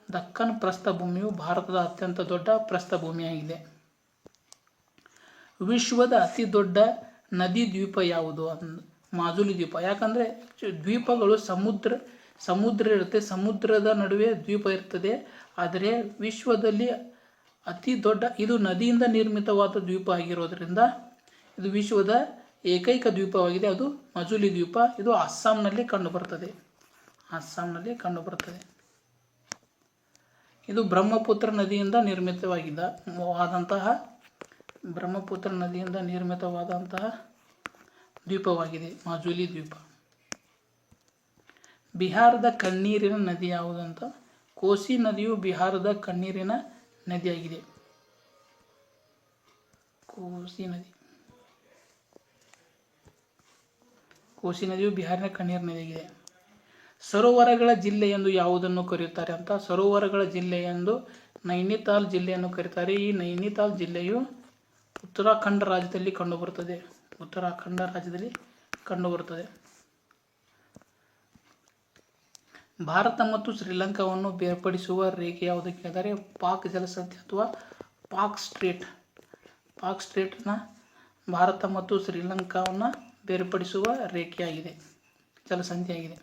ದಕ್ಕನ್ ಪ್ರಸ್ಥಭೂಮಿಯು ಭಾರತದ ಅತ್ಯಂತ ದೊಡ್ಡ ಪ್ರಸ್ಥಭೂಮಿಯಾಗಿದೆ. ವಿಶ್ವದ ಅತಿ ದೊಡ್ಡ ನದಿ ದ್ವೀಪ ಯಾವುದು ಮಾಜುಲಿ ದ್ವೀಪ. ಯಾಕಂದರೆ ದ್ವೀಪಗಳು ಸಮುದ್ರ ಇರುತ್ತೆ, ಸಮುದ್ರದ ನಡುವೆ ದ್ವೀಪ ಇರ್ತದೆ. ಆದರೆ ವಿಶ್ವದಲ್ಲಿ ಅತಿ ದೊಡ್ಡ ಇದು ನದಿಯಿಂದ ನಿರ್ಮಿತವಾದ ದ್ವೀಪ ಆಗಿರೋದ್ರಿಂದ ಇದು ವಿಶ್ವದ ಏಕೈಕ ದ್ವೀಪವಾಗಿದೆ. ಅದು ಮಜುಲಿ ದ್ವೀಪ. ಇದು ಅಸ್ಸಾಂನಲ್ಲಿ ಕಂಡುಬರುತ್ತದೆ. ಇದು ಬ್ರಹ್ಮಪುತ್ರ ನದಿಯಿಂದ ನಿರ್ಮಿತವಾದಂತಹ ದ್ವೀಪವಾಗಿದೆ ಮಾಜುಲಿ ದ್ವೀಪ. ಬಿಹಾರದ ಕಣ್ಣೀರಿನ ನದಿ ಯಾವುದಂತ, ಕೋಸಿ ನದಿಯು ಬಿಹಾರದ ಕಣ್ಣೀರಿನ ನದಿಯಾಗಿದೆ. ಕೋಸಿ ನದಿಯು ಬಿಹಾರಿನ ಕಣ್ಣೀರಿನ ನದಿಯಾಗಿದೆ. ಸರೋವರಗಳ ಜಿಲ್ಲೆ ಎಂದು ಯಾವುದನ್ನು ಕರೆಯುತ್ತಾರೆ ಅಂತ, ಸರೋವರಗಳ ಜಿಲ್ಲೆ ಎಂದು ನೈನಿತಾಲ್ ಜಿಲ್ಲೆಯನ್ನು ಕರೆಯುತ್ತಾರೆ. ಈ ನೈನಿತಾಲ್ ಜಿಲ್ಲೆಯು ಉತ್ತರಾಖಂಡ ರಾಜ್ಯದಲ್ಲಿ ಕಂಡುಬರುತ್ತದೆ. ಭಾರತ ಮತ್ತು ಶ್ರೀಲಂಕಾವನ್ನು ಬೇರ್ಪಡಿಸುವ ರೇಖೆ ಯಾವುದು ಕೇಳಿದರೆ, ಪಾಕ್ ಜಲಸಂಧಿ ಅಥವಾ ಪಾಕ್ ಸ್ಟ್ರೇಟ್ನ ಭಾರತ ಮತ್ತು ಶ್ರೀಲಂಕಾವನ್ನು ಬೇರ್ಪಡಿಸುವ ರೇಖೆಯಾಗಿದೆ, ಜಲಸಂಧಿಯಾಗಿದೆ.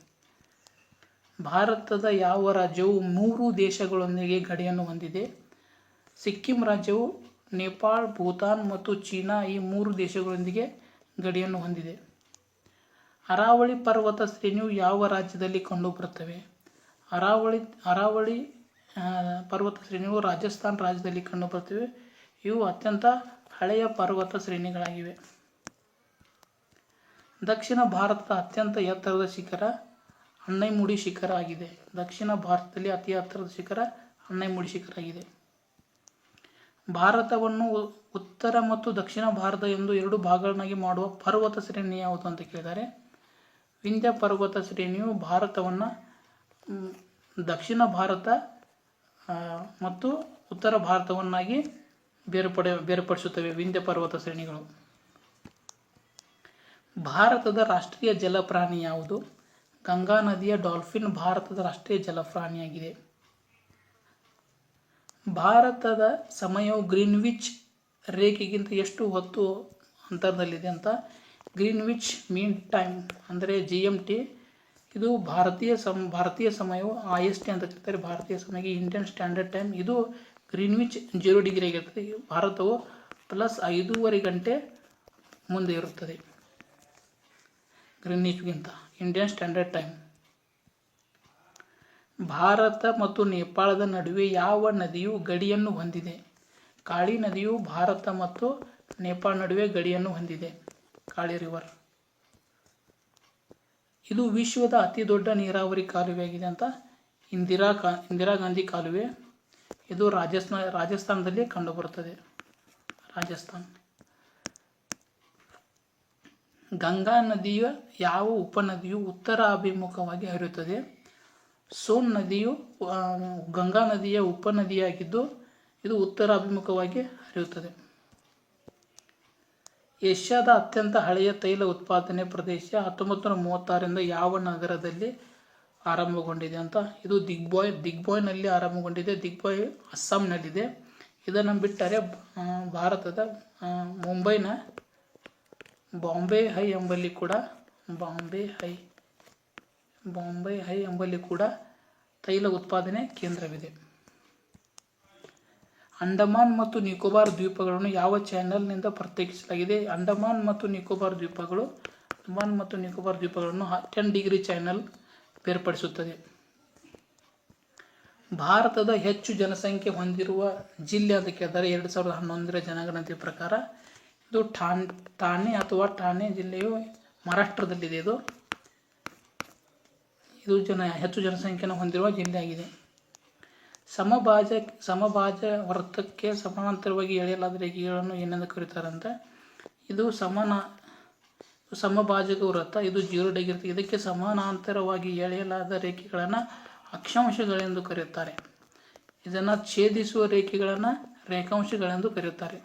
ಭಾರತದ ಯಾವ ರಾಜ್ಯವು 3 ದೇಶಗಳೊಂದಿಗೆ ಗಡಿಯನ್ನು ಹೊಂದಿದೆ? ಸಿಕ್ಕಿಂ ರಾಜ್ಯವು ನೇಪಾಳ, ಭೂತಾನ್ ಮತ್ತು ಚೀನಾ ಈ 3 ದೇಶಗಳೊಂದಿಗೆ ಗಡಿಯನ್ನು ಹೊಂದಿದೆ. ಅರಾವಳಿ ಪರ್ವತ ಶ್ರೇಣಿಯು ಯಾವ ರಾಜ್ಯದಲ್ಲಿ ಕಂಡುಬರುತ್ತವೆ? ಅರಾವಳಿ ಪರ್ವತ ಶ್ರೇಣಿಯು ರಾಜಸ್ಥಾನ್ ರಾಜ್ಯದಲ್ಲಿ ಕಂಡುಬರುತ್ತವೆ. ಇವು ಅತ್ಯಂತ ಹಳೆಯ ಪರ್ವತ ಶ್ರೇಣಿಗಳಾಗಿವೆ. ದಕ್ಷಿಣ ಭಾರತದ ಅತ್ಯಂತ ಎತ್ತರದ ಶಿಖರ ಅಣ್ಣೈಮುಡಿ ಶಿಖರ ಆಗಿದೆ. ದಕ್ಷಿಣ ಭಾರತದಲ್ಲಿ ಅತಿ ಎತ್ತರದ ಶಿಖರ ಅಣ್ಣೈಮುಡಿ ಶಿಖರ ಆಗಿದೆ. ಭಾರತವನ್ನು ಉತ್ತರ ಮತ್ತು ದಕ್ಷಿಣ ಭಾರತ ಎಂದು 2 ಭಾಗಗಳನ್ನಾಗಿ ಮಾಡುವ ಪರ್ವತ ಶ್ರೇಣಿ ಯಾವುದು ಅಂತ ಕೇಳಿದರೆ, ವಿಂಧ್ಯ ಪರ್ವತ ಶ್ರೇಣಿಯು ಭಾರತವನ್ನು ದಕ್ಷಿಣ ಭಾರತ ಮತ್ತು ಉತ್ತರ ಭಾರತವನ್ನಾಗಿ ಬೇರ್ಪಡಿಸುತ್ತವೆ ವಿಂಧ್ಯ ಪರ್ವತ ಶ್ರೇಣಿಗಳು. ಭಾರತದ ರಾಷ್ಟ್ರೀಯ ಜಲಪ್ರಾಣಿ ಯಾವುದು? ಗಂಗಾ ನದಿಯ ಡಾಲ್ಫಿನ್ ಭಾರತದ ರಾಷ್ಟ್ರೀಯ ಜಲಪ್ರಾಣಿಯಾಗಿದೆ. ಭಾರತದ ಸಮಯವು ಗ್ರೀನ್ವಿಚ್ ರೇಖೆಗಿಂತ ಎಷ್ಟು ಹೊತ್ತು ಅಂತರದಲ್ಲಿದೆ ಅಂತ, ಗ್ರೀನ್ವಿಚ್ ಮೀನ್ ಟೈಮ್ ಅಂದರೆ GMT, ಇದು ಭಾರತೀಯ ಸಮಯವು IST ಅಂತ ಕರೀತಾರೆ. ಭಾರತೀಯ ಸಮಯಕ್ಕೆ ಇಂಡಿಯನ್ ಸ್ಟ್ಯಾಂಡರ್ಡ್ ಟೈಮ್. ಇದು ಗ್ರೀನ್ವಿಚ್ 0 ಡಿಗ್ರಿ ಆಗಿರ್ತದೆ. ಭಾರತವು +5.5 ಗಂಟೆ ಮುಂದೆ ಇರುತ್ತದೆ ಗ್ರೀನ್ವಿಚ್ಗಿಂತ, ಇಂಡಿಯನ್ ಸ್ಟ್ಯಾಂಡರ್ಡ್ ಟೈಮ್. ಭಾರತ ಮತ್ತು ನೇಪಾಳದ ನಡುವೆ ಯಾವ ನದಿಯು ಗಡಿಯನ್ನು ಹೊಂದಿದೆ? ಕಾಳಿ ನದಿಯು ಭಾರತ ಮತ್ತು ನೇಪಾಳ ನಡುವೆ ಗಡಿಯನ್ನು ಹೊಂದಿದೆ, ಕಾಳಿ ರಿವರ್. ಇದು ವಿಶ್ವದ ಅತಿ ದೊಡ್ಡ ನೀರಾವರಿ ಕಾಲುವೆಯಾಗಿದೆ ಅಂತ, ಇಂದಿರಾ ಗಾಂಧಿ ಕಾಲುವೆ. ಇದು ರಾಜಸ್ಥಾನದಲ್ಲಿ ಕಂಡುಬರುತ್ತದೆ. ರಾಜಸ್ಥಾನ್. ಗಂಗಾ ನದಿಯ ಯಾವ ಉಪನದಿಯು ಉತ್ತರ ಅಭಿಮುಖವಾಗಿ ಹರಿಯುತ್ತದೆ? ಸೋನ್ ನದಿಯು ಗಂಗಾ ನದಿಯ ಉಪನದಿಯಾಗಿದ್ದು ಇದು ಉತ್ತರ ಅಭಿಮುಖವಾಗಿ ಹರಿಯುತ್ತದೆ. ಏಷ್ಯಾದ ಅತ್ಯಂತ ಹಳೆಯ ತೈಲ ಉತ್ಪಾದನೆ ಪ್ರದೇಶ 1936ರಿಂದ ಯಾವ ನಗರದಲ್ಲಿ ಆರಂಭಗೊಂಡಿದೆ ಅಂತ, ಇದು ದಿಗ್ಬಾಯ್ನಲ್ಲಿ ಆರಂಭಗೊಂಡಿದೆ. ದಿಗ್ಬಾಯ್ ಅಸ್ಸಾಂನಲ್ಲಿದೆ. ಇದನ್ನು ಬಿಟ್ಟರೆ ಭಾರತದ ಬಾಂಬೆ ಹೈ ಎಂಬಲ್ಲಿ ಕೂಡ ತೈಲ ಉತ್ಪಾದನೆ ಕೇಂದ್ರವಿದೆ. ಅಂಡಮಾನ್ ಮತ್ತು ನಿಕೋಬಾರ್ ದ್ವೀಪಗಳನ್ನು ಯಾವ ಚಾನೆಲ್ನಿಂದ ಪ್ರತ್ಯೇಕಿಸಲಾಗಿದೆ? ಅಂಡಮಾನ್ ಮತ್ತು ನಿಕೋಬಾರ್ ದ್ವೀಪಗಳನ್ನು 10 ಡಿಗ್ರಿ ಚಾನೆಲ್ ಬೇರ್ಪಡಿಸುತ್ತದೆ. ಭಾರತದ ಹೆಚ್ಚು ಜನಸಂಖ್ಯೆ ಹೊಂದಿರುವ ಜಿಲ್ಲೆ ಅಂತ ಕೇಳಿದರೆ 2011 ಜನಗಣತಿ ಪ್ರಕಾರ ಇದು ಠಾಣೆ ಜಿಲ್ಲೆಯು ಮಹಾರಾಷ್ಟ್ರದಲ್ಲಿದೆ. ಇದು ಹೆಚ್ಚು ಜನಸಂಖ್ಯೆಯನ್ನು ಹೊಂದಿರುವ ಜಿಲ್ಲೆಯಾಗಿದೆ. ಸಮಭಾಜ ವೃತ್ತಕ್ಕೆ ಸಮಾನಾಂತರವಾಗಿ ಎಳೆಯಲಾದ ರೇಖೆಗಳನ್ನು ಏನೆಂದು ಕರೆಯುತ್ತಾರೆ ಅಂತ? ಇದು ಸಮಭಾಜಕ ವೃತ್ತ. ಇದು 0 ಡಿಗ್ರಿ. ಇದಕ್ಕೆ ಸಮಾನಾಂತರವಾಗಿ ಎಳೆಯಲಾದ ರೇಖೆಗಳನ್ನು ಅಕ್ಷಾಂಶಗಳೆಂದು ಕರೆಯುತ್ತಾರೆ. ಇದನ್ನು ಛೇದಿಸುವ ರೇಖೆಗಳನ್ನು ರೇಖಾಂಶಗಳೆಂದು ಕರೆಯುತ್ತಾರೆ.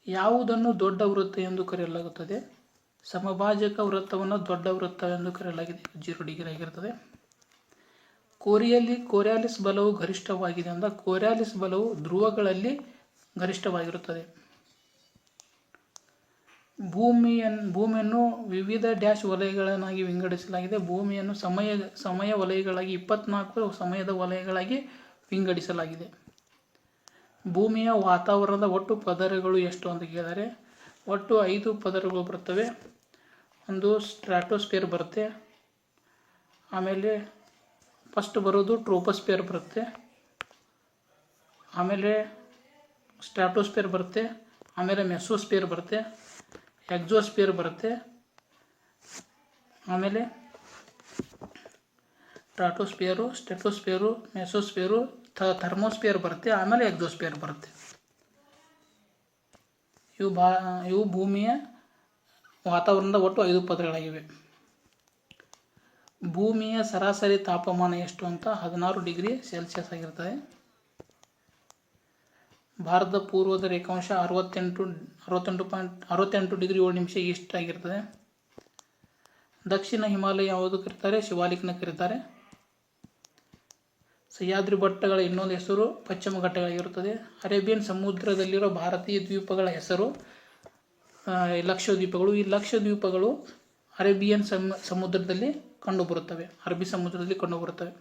ಯಾವುದನ್ನು ದೊಡ್ಡ ವೃತ್ತ ಎಂದು ಕರೆಯಲಾಗುತ್ತದೆ? ಸಮಭಾಜಕ ವೃತ್ತವನ್ನು ದೊಡ್ಡ ವೃತ್ತ ಎಂದು ಕರೆಯಲಾಗಿದೆ. 0 ಡಿಗ್ರಿ ಆಗಿರುತ್ತದೆ. ಕೋರಿಯಾಲಿಸ್ ಬಲವು ಗರಿಷ್ಠವಾಗಿದೆ ಅಂದ ಕೋರಿಯಾಲಿಸ್ ಬಲವು ಧ್ರುವಗಳಲ್ಲಿ ಗರಿಷ್ಠವಾಗಿರುತ್ತದೆ. ಭೂಮಿಯನ್ನು ವಿವಿಧ ಡ್ಯಾಶ್ ವಲಯಗಳನ್ನಾಗಿ ವಿಂಗಡಿಸಲಾಗಿದೆ. ಭೂಮಿಯನ್ನು ಸಮಯ ವಲಯಗಳಾಗಿ 24 ಸಮಯದ ವಲಯಗಳಾಗಿ ವಿಂಗಡಿಸಲಾಗಿದೆ. ಭೂಮಿಯ ವಾತಾವರಣದ ಒಟ್ಟು ಪದರಗಳು ಎಷ್ಟು ಅಂತ ಕೇಳಿದರೆ ಒಟ್ಟು 5 ಪದರಗಳು ಬರುತ್ತವೆ. ಒಂದು ಸ್ಟ್ರಾಟೋಸ್ಫಿಯರ್ ಬರುತ್ತೆ, ಆಮೇಲೆ ಫಸ್ಟ್ ಬರೋದು ಟ್ರೋಪೋಸ್ಫಿಯರ್ ಬರುತ್ತೆ, ಆಮೇಲೆ ಸ್ಟ್ರಾಟೋಸ್ಫಿಯರ್ ಬರುತ್ತೆ, ಆಮೇಲೆ ಮೆಸೋಸ್ಫಿಯರ್ ಬರುತ್ತೆ, ಎಕ್ಸೋಸ್ಫಿಯರ್ ಬರುತ್ತೆ, ಆಮೇಲೆ ಸ್ಟ್ರಾಟೋಸ್ಫಿಯರು, ಮೆಸೋಸ್ಫಿಯರು, ಥರ್ಮೋಸ್ಫಿಯರ್ ಬರುತ್ತೆ, ಆಮೇಲೆ ಎಕ್ಸೋಸ್ಫಿಯರ್ ಬರುತ್ತೆ. ಇವು ಭೂಮಿಯ ವಾತಾವರಣದ ಒಟ್ಟು 5 ಪದರಗಳಾಗಿವೆ. ಭೂಮಿಯ ಸರಾಸರಿ ತಾಪಮಾನ ಎಷ್ಟು ಅಂತ 16 ಡಿಗ್ರಿ ಸೆಲ್ಸಿಯಸ್ ಆಗಿರ್ತದೆ. ಭಾರತದ ಪೂರ್ವದ ರೇಖಾಂಶ 68 ಡಿಗ್ರಿ 7 ನಿಮಿಷ ಈಸ್ಟ್ ಆಗಿರ್ತದೆ. ದಕ್ಷಿಣ ಹಿಮಾಲಯ ಯಾವುದು ಕರೀತಾರೆ? ಶಿವಾಲಿಕ್ನ ಕರೀತಾರೆ. ಸಹ್ಯಾದ್ರಿ ಬೆಟ್ಟಗಳ ಇನ್ನೊಂದು ಹೆಸರು ಪಶ್ಚಿಮ ಘಟ್ಟಗಳಾಗಿರುತ್ತದೆ. ಅರೇಬಿಯನ್ ಸಮುದ್ರದಲ್ಲಿರೋ ಭಾರತೀಯ ದ್ವೀಪಗಳ ಹೆಸರು ಲಕ್ಷದ್ವೀಪಗಳು. ಈ ಲಕ್ಷದ್ವೀಪಗಳು ಅರೇಬಿಯನ್ ಸಮುದ್ರದಲ್ಲಿ ಕಂಡುಬರುತ್ತವೆ. ಅರಬ್ಬಿ ಸಮುದ್ರದಲ್ಲಿ ಕಂಡುಬರುತ್ತವೆ.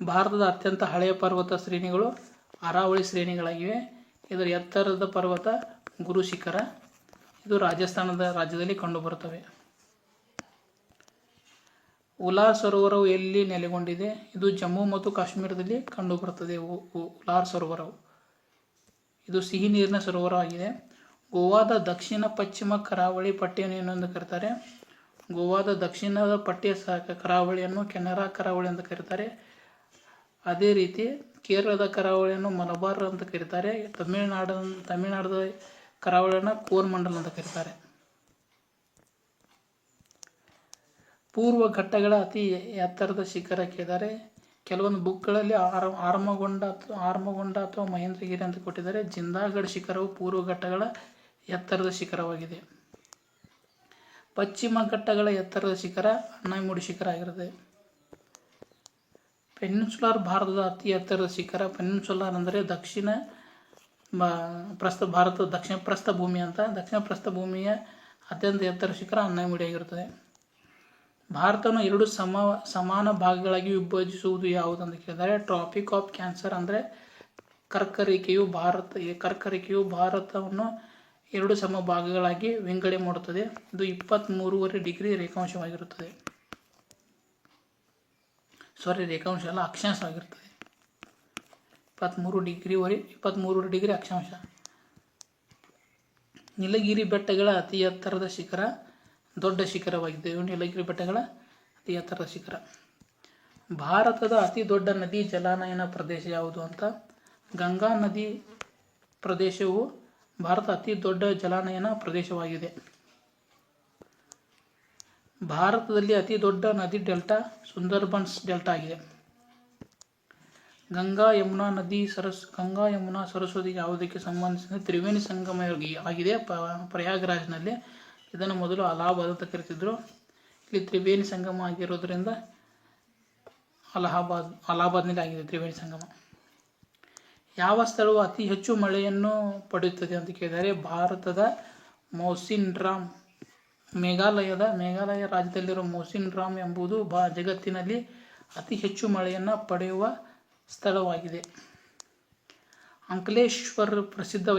ಭಾರತದ ಅತ್ಯಂತ ಹಳೆಯ ಪರ್ವತ ಶ್ರೇಣಿಗಳು ಅರಾವಳಿ ಶ್ರೇಣಿಗಳಾಗಿವೆ. ಇದರ ಎತ್ತರದ ಪರ್ವತ ಗುರು ಶಿಖರ. ಇದು ರಾಜಸ್ಥಾನದ ರಾಜ್ಯದಲ್ಲಿ ಕಂಡುಬರುತ್ತವೆ. ಉಲಾರ್ ಸರೋವರವು ಎಲ್ಲಿ ನೆಲೆಗೊಂಡಿದೆ? ಇದು ಜಮ್ಮು ಮತ್ತು ಕಾಶ್ಮೀರದಲ್ಲಿ ಕಂಡುಬರುತ್ತದೆ. ಉಲಾರ್ ಸರೋವರವು ಇದು ಸಿಹಿ ನೀರಿನ ಸರೋವರವಾಗಿದೆ. ಗೋವಾದ ದಕ್ಷಿಣ ಪಶ್ಚಿಮ ಕರಾವಳಿ ಪಟ್ಟಿಯನ್ನು ಏನೆಂದು ಕರೀತಾರೆ? ಗೋವಾದ ದಕ್ಷಿಣದ ಪಟ್ಟಿಯ ಕರಾವಳಿಯನ್ನು ಕೆನರಾ ಕರಾವಳಿ ಅಂತ ಕರೀತಾರೆ. ಅದೇ ರೀತಿ ಕೇರಳದ ಕರಾವಳಿಯನ್ನು ಮಲಬಾರ್ ಅಂತ ಕರೀತಾರೆ. ತಮಿಳುನಾಡದ ಕರಾವಳಿಯನ್ನು ಕೋರಮಂಡಲ್ ಅಂತ ಕರೀತಾರೆ. ಪೂರ್ವ ಘಟ್ಟಗಳ ಅತಿ ಎತ್ತರದ ಶಿಖರ ಕೇಳಿದ್ದಾರೆ. ಕೆಲವೊಂದು ಬುಕ್ಗಳಲ್ಲಿ ಆರ್ಮಗೊಂಡ ಅಥವಾ ಮಹೇಂದ್ರಗಿರಿ ಅಂತ ಕೊಟ್ಟಿದ್ದಾರೆ. ಜಿಂದಾಗಢ ಶಿಖರವು ಪೂರ್ವ ಘಟ್ಟಗಳ ಎತ್ತರದ ಶಿಖರವಾಗಿದೆ. ಪಶ್ಚಿಮ ಘಟ್ಟಗಳ ಎತ್ತರದ ಶಿಖರ ಅಣ್ಣಾಮಲೈ ಶಿಖರ ಆಗಿರುತ್ತದೆ. ಪೆನಿನ್ಸುಲಾರ್ ಭಾರತದ ಅತಿ ಎತ್ತರದ ಶಿಖರ. ಪೆನಿನ್ಸುಲಾರ್ ಅಂದರೆ ಭಾರತದ ದಕ್ಷಿಣ ಪ್ರಸ್ಥ ಭೂಮಿ ಅಂತ. ದಕ್ಷಿಣ ಪ್ರಸ್ಥ ಭೂಮಿಯ ಅತ್ಯಂತ ಎತ್ತರ ಶಿಖರ ಅಣ್ಣಾಮಲೈ ಆಗಿರುತ್ತದೆ. ಭಾರತವನ್ನು 2 ಸಮಾನ ಭಾಗಗಳಾಗಿ ವಿಭಜಿಸುವುದು ಯಾವುದು ಅಂತ ಕೇಳಿದರೆ ಟ್ರಾಪಿಕ್ ಆಫ್ ಕ್ಯಾನ್ಸರ್ ಅಂದರೆ ಕರ್ಕರೇಖೆಯು ಭಾರತವನ್ನು 2 ಸಮ ಭಾಗಗಳಾಗಿ ವಿಂಗಡಣೆ ಮಾಡುತ್ತದೆ. ಇದು 23.5 ಡಿಗ್ರಿ ರೇಖಾಂಶವಾಗಿರುತ್ತದೆ. ರೇಖಾಂಶ ಅಲ್ಲ, ಅಕ್ಷಾಂಶವಾಗಿರ್ತದೆ. 23 ಡಿಗ್ರಿ ಅಕ್ಷಾಂಶ. ನೀಲಗಿರಿ ಬೆಟ್ಟಗಳ ಅತಿ ಎತ್ತರದ ಶಿಖರ ದೊಡ್ಡ ಶಿಖರವಾಗಿದೆ. ನೀಲಗಿರಿ ಬೆಟ್ಟಗಳ ಅತಿ ಎತ್ತರದ ಶಿಖರ. ಭಾರತದ ಅತಿ ದೊಡ್ಡ ನದಿ ಜಲಾನಯನ ಪ್ರದೇಶ ಯಾವುದು ಅಂತ? ಗಂಗಾ ನದಿ ಪ್ರದೇಶವು ಭಾರತದ ಅತಿ ದೊಡ್ಡ ಜಲಾನಯನ ಪ್ರದೇಶವಾಗಿದೆ. ಭಾರತದಲ್ಲಿ ಅತಿ ದೊಡ್ಡ ನದಿ ಡೆಲ್ಟಾ ಸುಂದರ್ಬನ್ಸ್ ಡೆಲ್ಟಾ ಆಗಿದೆ. ಗಂಗಾ ಯಮುನಾ ಸರಸ್ವತಿ ಯಾವುದಕ್ಕೆ ಸಂಬಂಧಿಸಿದ ತ್ರಿವೇಣಿ ಸಂಗಮ ಆಗಿದೆ ಪ್ರಯಾಗ್ರಾಜ್ನಲ್ಲಿ. ಇದನ್ನು ಮೊದಲು ಅಲಹಾಬಾದ್ ಅಂತ ಕರೀತಿದ್ರು. ಇಲ್ಲಿ ತ್ರಿವೇಣಿ ಸಂಗಮ ಆಗಿರೋದ್ರಿಂದ ಅಲಹಾಬಾದ್ನಲ್ಲಿ ಆಗಿದೆ ತ್ರಿವೇಣಿ ಸಂಗಮ. ಯಾವ ಸ್ಥಳವು ಅತಿ ಹೆಚ್ಚು ಮಳೆಯನ್ನು ಪಡೆಯುತ್ತದೆ ಅಂತ ಕೇಳಿದರೆ ಭಾರತದ ಮೌಸಿನ್ರಾಮ್ ಮೇಘಾಲಯ ರಾಜ್ಯದಲ್ಲಿರುವ ಮೌಸಿನ್ರಾಮ್ ಎಂಬುದು ಜಗತ್ತಿನಲ್ಲಿ ಅತಿ ಹೆಚ್ಚು ಮಳೆಯನ್ನು ಪಡೆಯುವ ಸ್ಥಳವಾಗಿದೆ. ಅಂಕಲೇಶ್ವರ್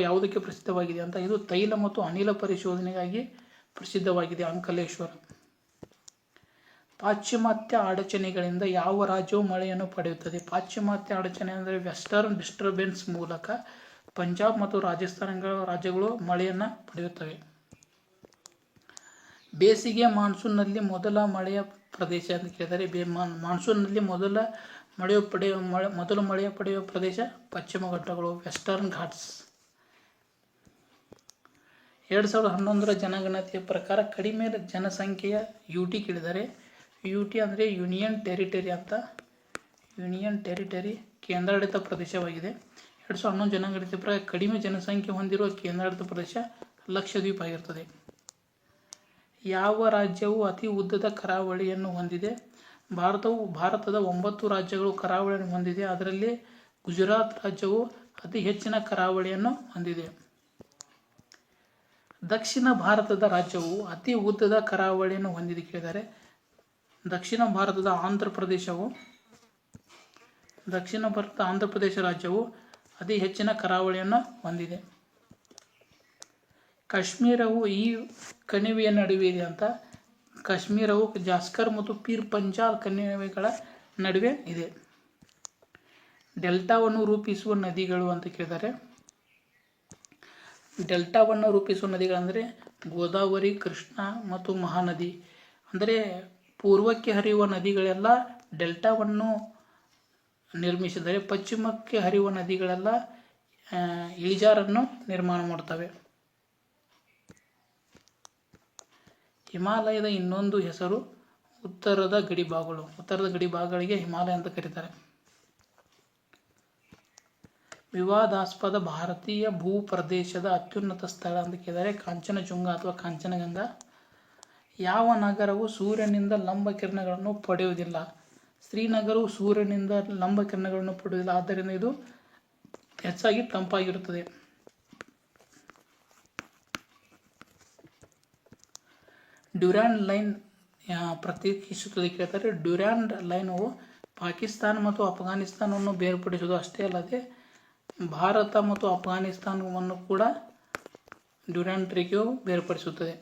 ಯಾವುದಕ್ಕೆ ಪ್ರಸಿದ್ಧವಾಗಿದೆ ಅಂತ, ಇದು ತೈಲ ಮತ್ತು ಅನಿಲ ಪರಿಶೋಧನೆಗಾಗಿ ಪ್ರಸಿದ್ಧವಾಗಿದೆ. ಅಂಕಲೇಶ್ವರ. ಪಾಶ್ಚಿಮಾತ್ಯ ಅಡಚಣೆಗಳಿಂದ ಯಾವ ರಾಜ್ಯವು ಮಳೆಯನ್ನು ಪಡೆಯುತ್ತದೆ? ಪಾಶ್ಚಿಮಾತ್ಯ ಅಡಚಣೆ ಅಂದರೆ ವೆಸ್ಟರ್ನ್ ಡಿಸ್ಟರ್ಬೆನ್ಸ್ ಮೂಲಕ ಪಂಜಾಬ್ ಮತ್ತು ರಾಜಸ್ಥಾನ ರಾಜ್ಯಗಳು ಮಳೆಯನ್ನು ಪಡೆಯುತ್ತವೆ. ಬೇಸಿಗೆ ಮಾನ್ಸೂನ್ನಲ್ಲಿ ಮೊದಲ ಮಳೆಯ ಪ್ರದೇಶ ಅಂತ ಕೇಳಿದರೆ ಮಾನ್ಸೂನ್ನಲ್ಲಿ ಮೊದಲು ಮಳೆಯ ಪಡೆಯುವ ಪ್ರದೇಶ ಪಶ್ಚಿಮ ಘಟ್ಟಗಳು, ವೆಸ್ಟರ್ನ್ ಘಾಟ್ಸ್. 2011ರ ಜನಗಣತಿಯ ಪ್ರಕಾರ ಕಡಿಮೆ ಜನಸಂಖ್ಯೆಯ UT ಕೇಳಿದರೆ UT ಅಂದರೆ ಯೂನಿಯನ್ ಟೆರಿಟರಿ ಕೇಂದ್ರಾಡಳಿತ ಪ್ರದೇಶವಾಗಿದೆ. 2011 ಜನಗಣತಿಯ ಪ್ರಕಾರ ಕಡಿಮೆ ಜನಸಂಖ್ಯೆ ಹೊಂದಿರುವ ಕೇಂದ್ರಾಡಳಿತ ಪ್ರದೇಶ ಲಕ್ಷದ್ವೀಪ ಆಗಿರುತ್ತದೆ. ಯಾವ ರಾಜ್ಯವು ಅತಿ ಉದ್ದದ ಕರಾವಳಿಯನ್ನು ಹೊಂದಿದೆ? ಭಾರತದ 9 ರಾಜ್ಯಗಳು ಕರಾವಳಿಯನ್ನು ಹೊಂದಿದೆ. ಅದರಲ್ಲಿ ಗುಜರಾತ್ ರಾಜ್ಯವು ಅತಿ ಹೆಚ್ಚಿನ ಕರಾವಳಿಯನ್ನು ಹೊಂದಿದೆ. ದಕ್ಷಿಣ ಭಾರತದ ರಾಜ್ಯವು ಅತಿ ಉದ್ದದ ಕರಾವಳಿಯನ್ನು ಹೊಂದಿದೆ ಕೇಳಿದರೆ ದಕ್ಷಿಣ ಭಾರತದ ಆಂಧ್ರ ಪ್ರದೇಶ ರಾಜ್ಯವು ಅತಿ ಹೆಚ್ಚಿನ ಕರಾವಳಿಯನ್ನು ಹೊಂದಿದೆ. ಕಾಶ್ಮೀರವು ಈ ಕಣಿವೆಯ ನಡುವೆ ಇದೆ ಅಂತ. ಕಾಶ್ಮೀರವು ಜಾಸ್ಕರ್ ಮತ್ತು ಪೀರ್ ಪಂಜಾಲ್ ಕಣಿವೆಗಳ ನಡುವೆ ಇದೆ. ಡೆಲ್ಟಾವನ್ನು ರೂಪಿಸುವ ನದಿಗಳು ಅಂತ ಕೇಳಿದರೆ ಡೆಲ್ಟಾವನ್ನು ರೂಪಿಸುವ ನದಿಗಳಂದರೆ ಗೋದಾವರಿ, ಕೃಷ್ಣ ಮತ್ತು ಮಹಾನದಿ. ಅಂದರೆ ಪೂರ್ವಕ್ಕೆ ಹರಿಯುವ ನದಿಗಳೆಲ್ಲ ಡೆಲ್ಟಾವನ್ನು ನಿರ್ಮಿಸಿದರೆ ಪಶ್ಚಿಮಕ್ಕೆ ಹರಿಯುವ ನದಿಗಳೆಲ್ಲ ಇಳಿಜಾರನ್ನು ನಿರ್ಮಾಣ ಮಾಡುತ್ತವೆ. ಹಿಮಾಲಯದ ಇನ್ನೊಂದು ಹೆಸರು ಉತ್ತರದ ಗಡಿಭಾಗಗಳಿಗೆ ಹಿಮಾಲಯ ಅಂತ ಕರೀತಾರೆ. ವಿವಾದಾಸ್ಪದ ಭಾರತೀಯ ಭೂಪ್ರದೇಶದ ಅತ್ಯುನ್ನತ ಸ್ಥಳ ಅಂತ ಕೇಳಿದರೆ ಕಾಂಚನಜುಂಗ ಅಥವಾ ಕಾಂಚನಗಂಗಾ. ಯಾವ ನಗರವು ಸೂರ್ಯನಿಂದ ಲಂಬ ಕಿರಣಗಳನ್ನು ಪಡೆಯುವುದಿಲ್ಲ? ಶ್ರೀನಗರವು ಸೂರ್ಯನಿಂದ ಲಂಬ ಕಿರಣಗಳನ್ನು ಪಡೆಯುವುದಿಲ್ಲ, ಆದ್ದರಿಂದ ಇದು ಹೆಚ್ಚಾಗಿ ತಂಪಾಗಿರುತ್ತದೆ. ಡ್ಯೂರಾಂಡ್ ಲೈನ್ ಪ್ರತ್ಯೇಕಿಸುತ್ತದೆ ಕೇಳ್ತಾರೆ. ಡ್ಯೂರಾಂಡ್ ಲೈನವು ಪಾಕಿಸ್ತಾನ ಮತ್ತು ಅಫ್ಘಾನಿಸ್ತಾನವನ್ನು ಬೇರ್ಪಡಿಸುವುದು ಅಷ್ಟೇ ಅಲ್ಲದೆ ಭಾರತ ಮತ್ತು ಅಫ್ಘಾನಿಸ್ತಾನವನ್ನು ಕೂಡ ಡ್ಯೂರಾಂಡ್ ರೇಖೆಯು ಬೇರ್ಪಡಿಸುತ್ತದೆ.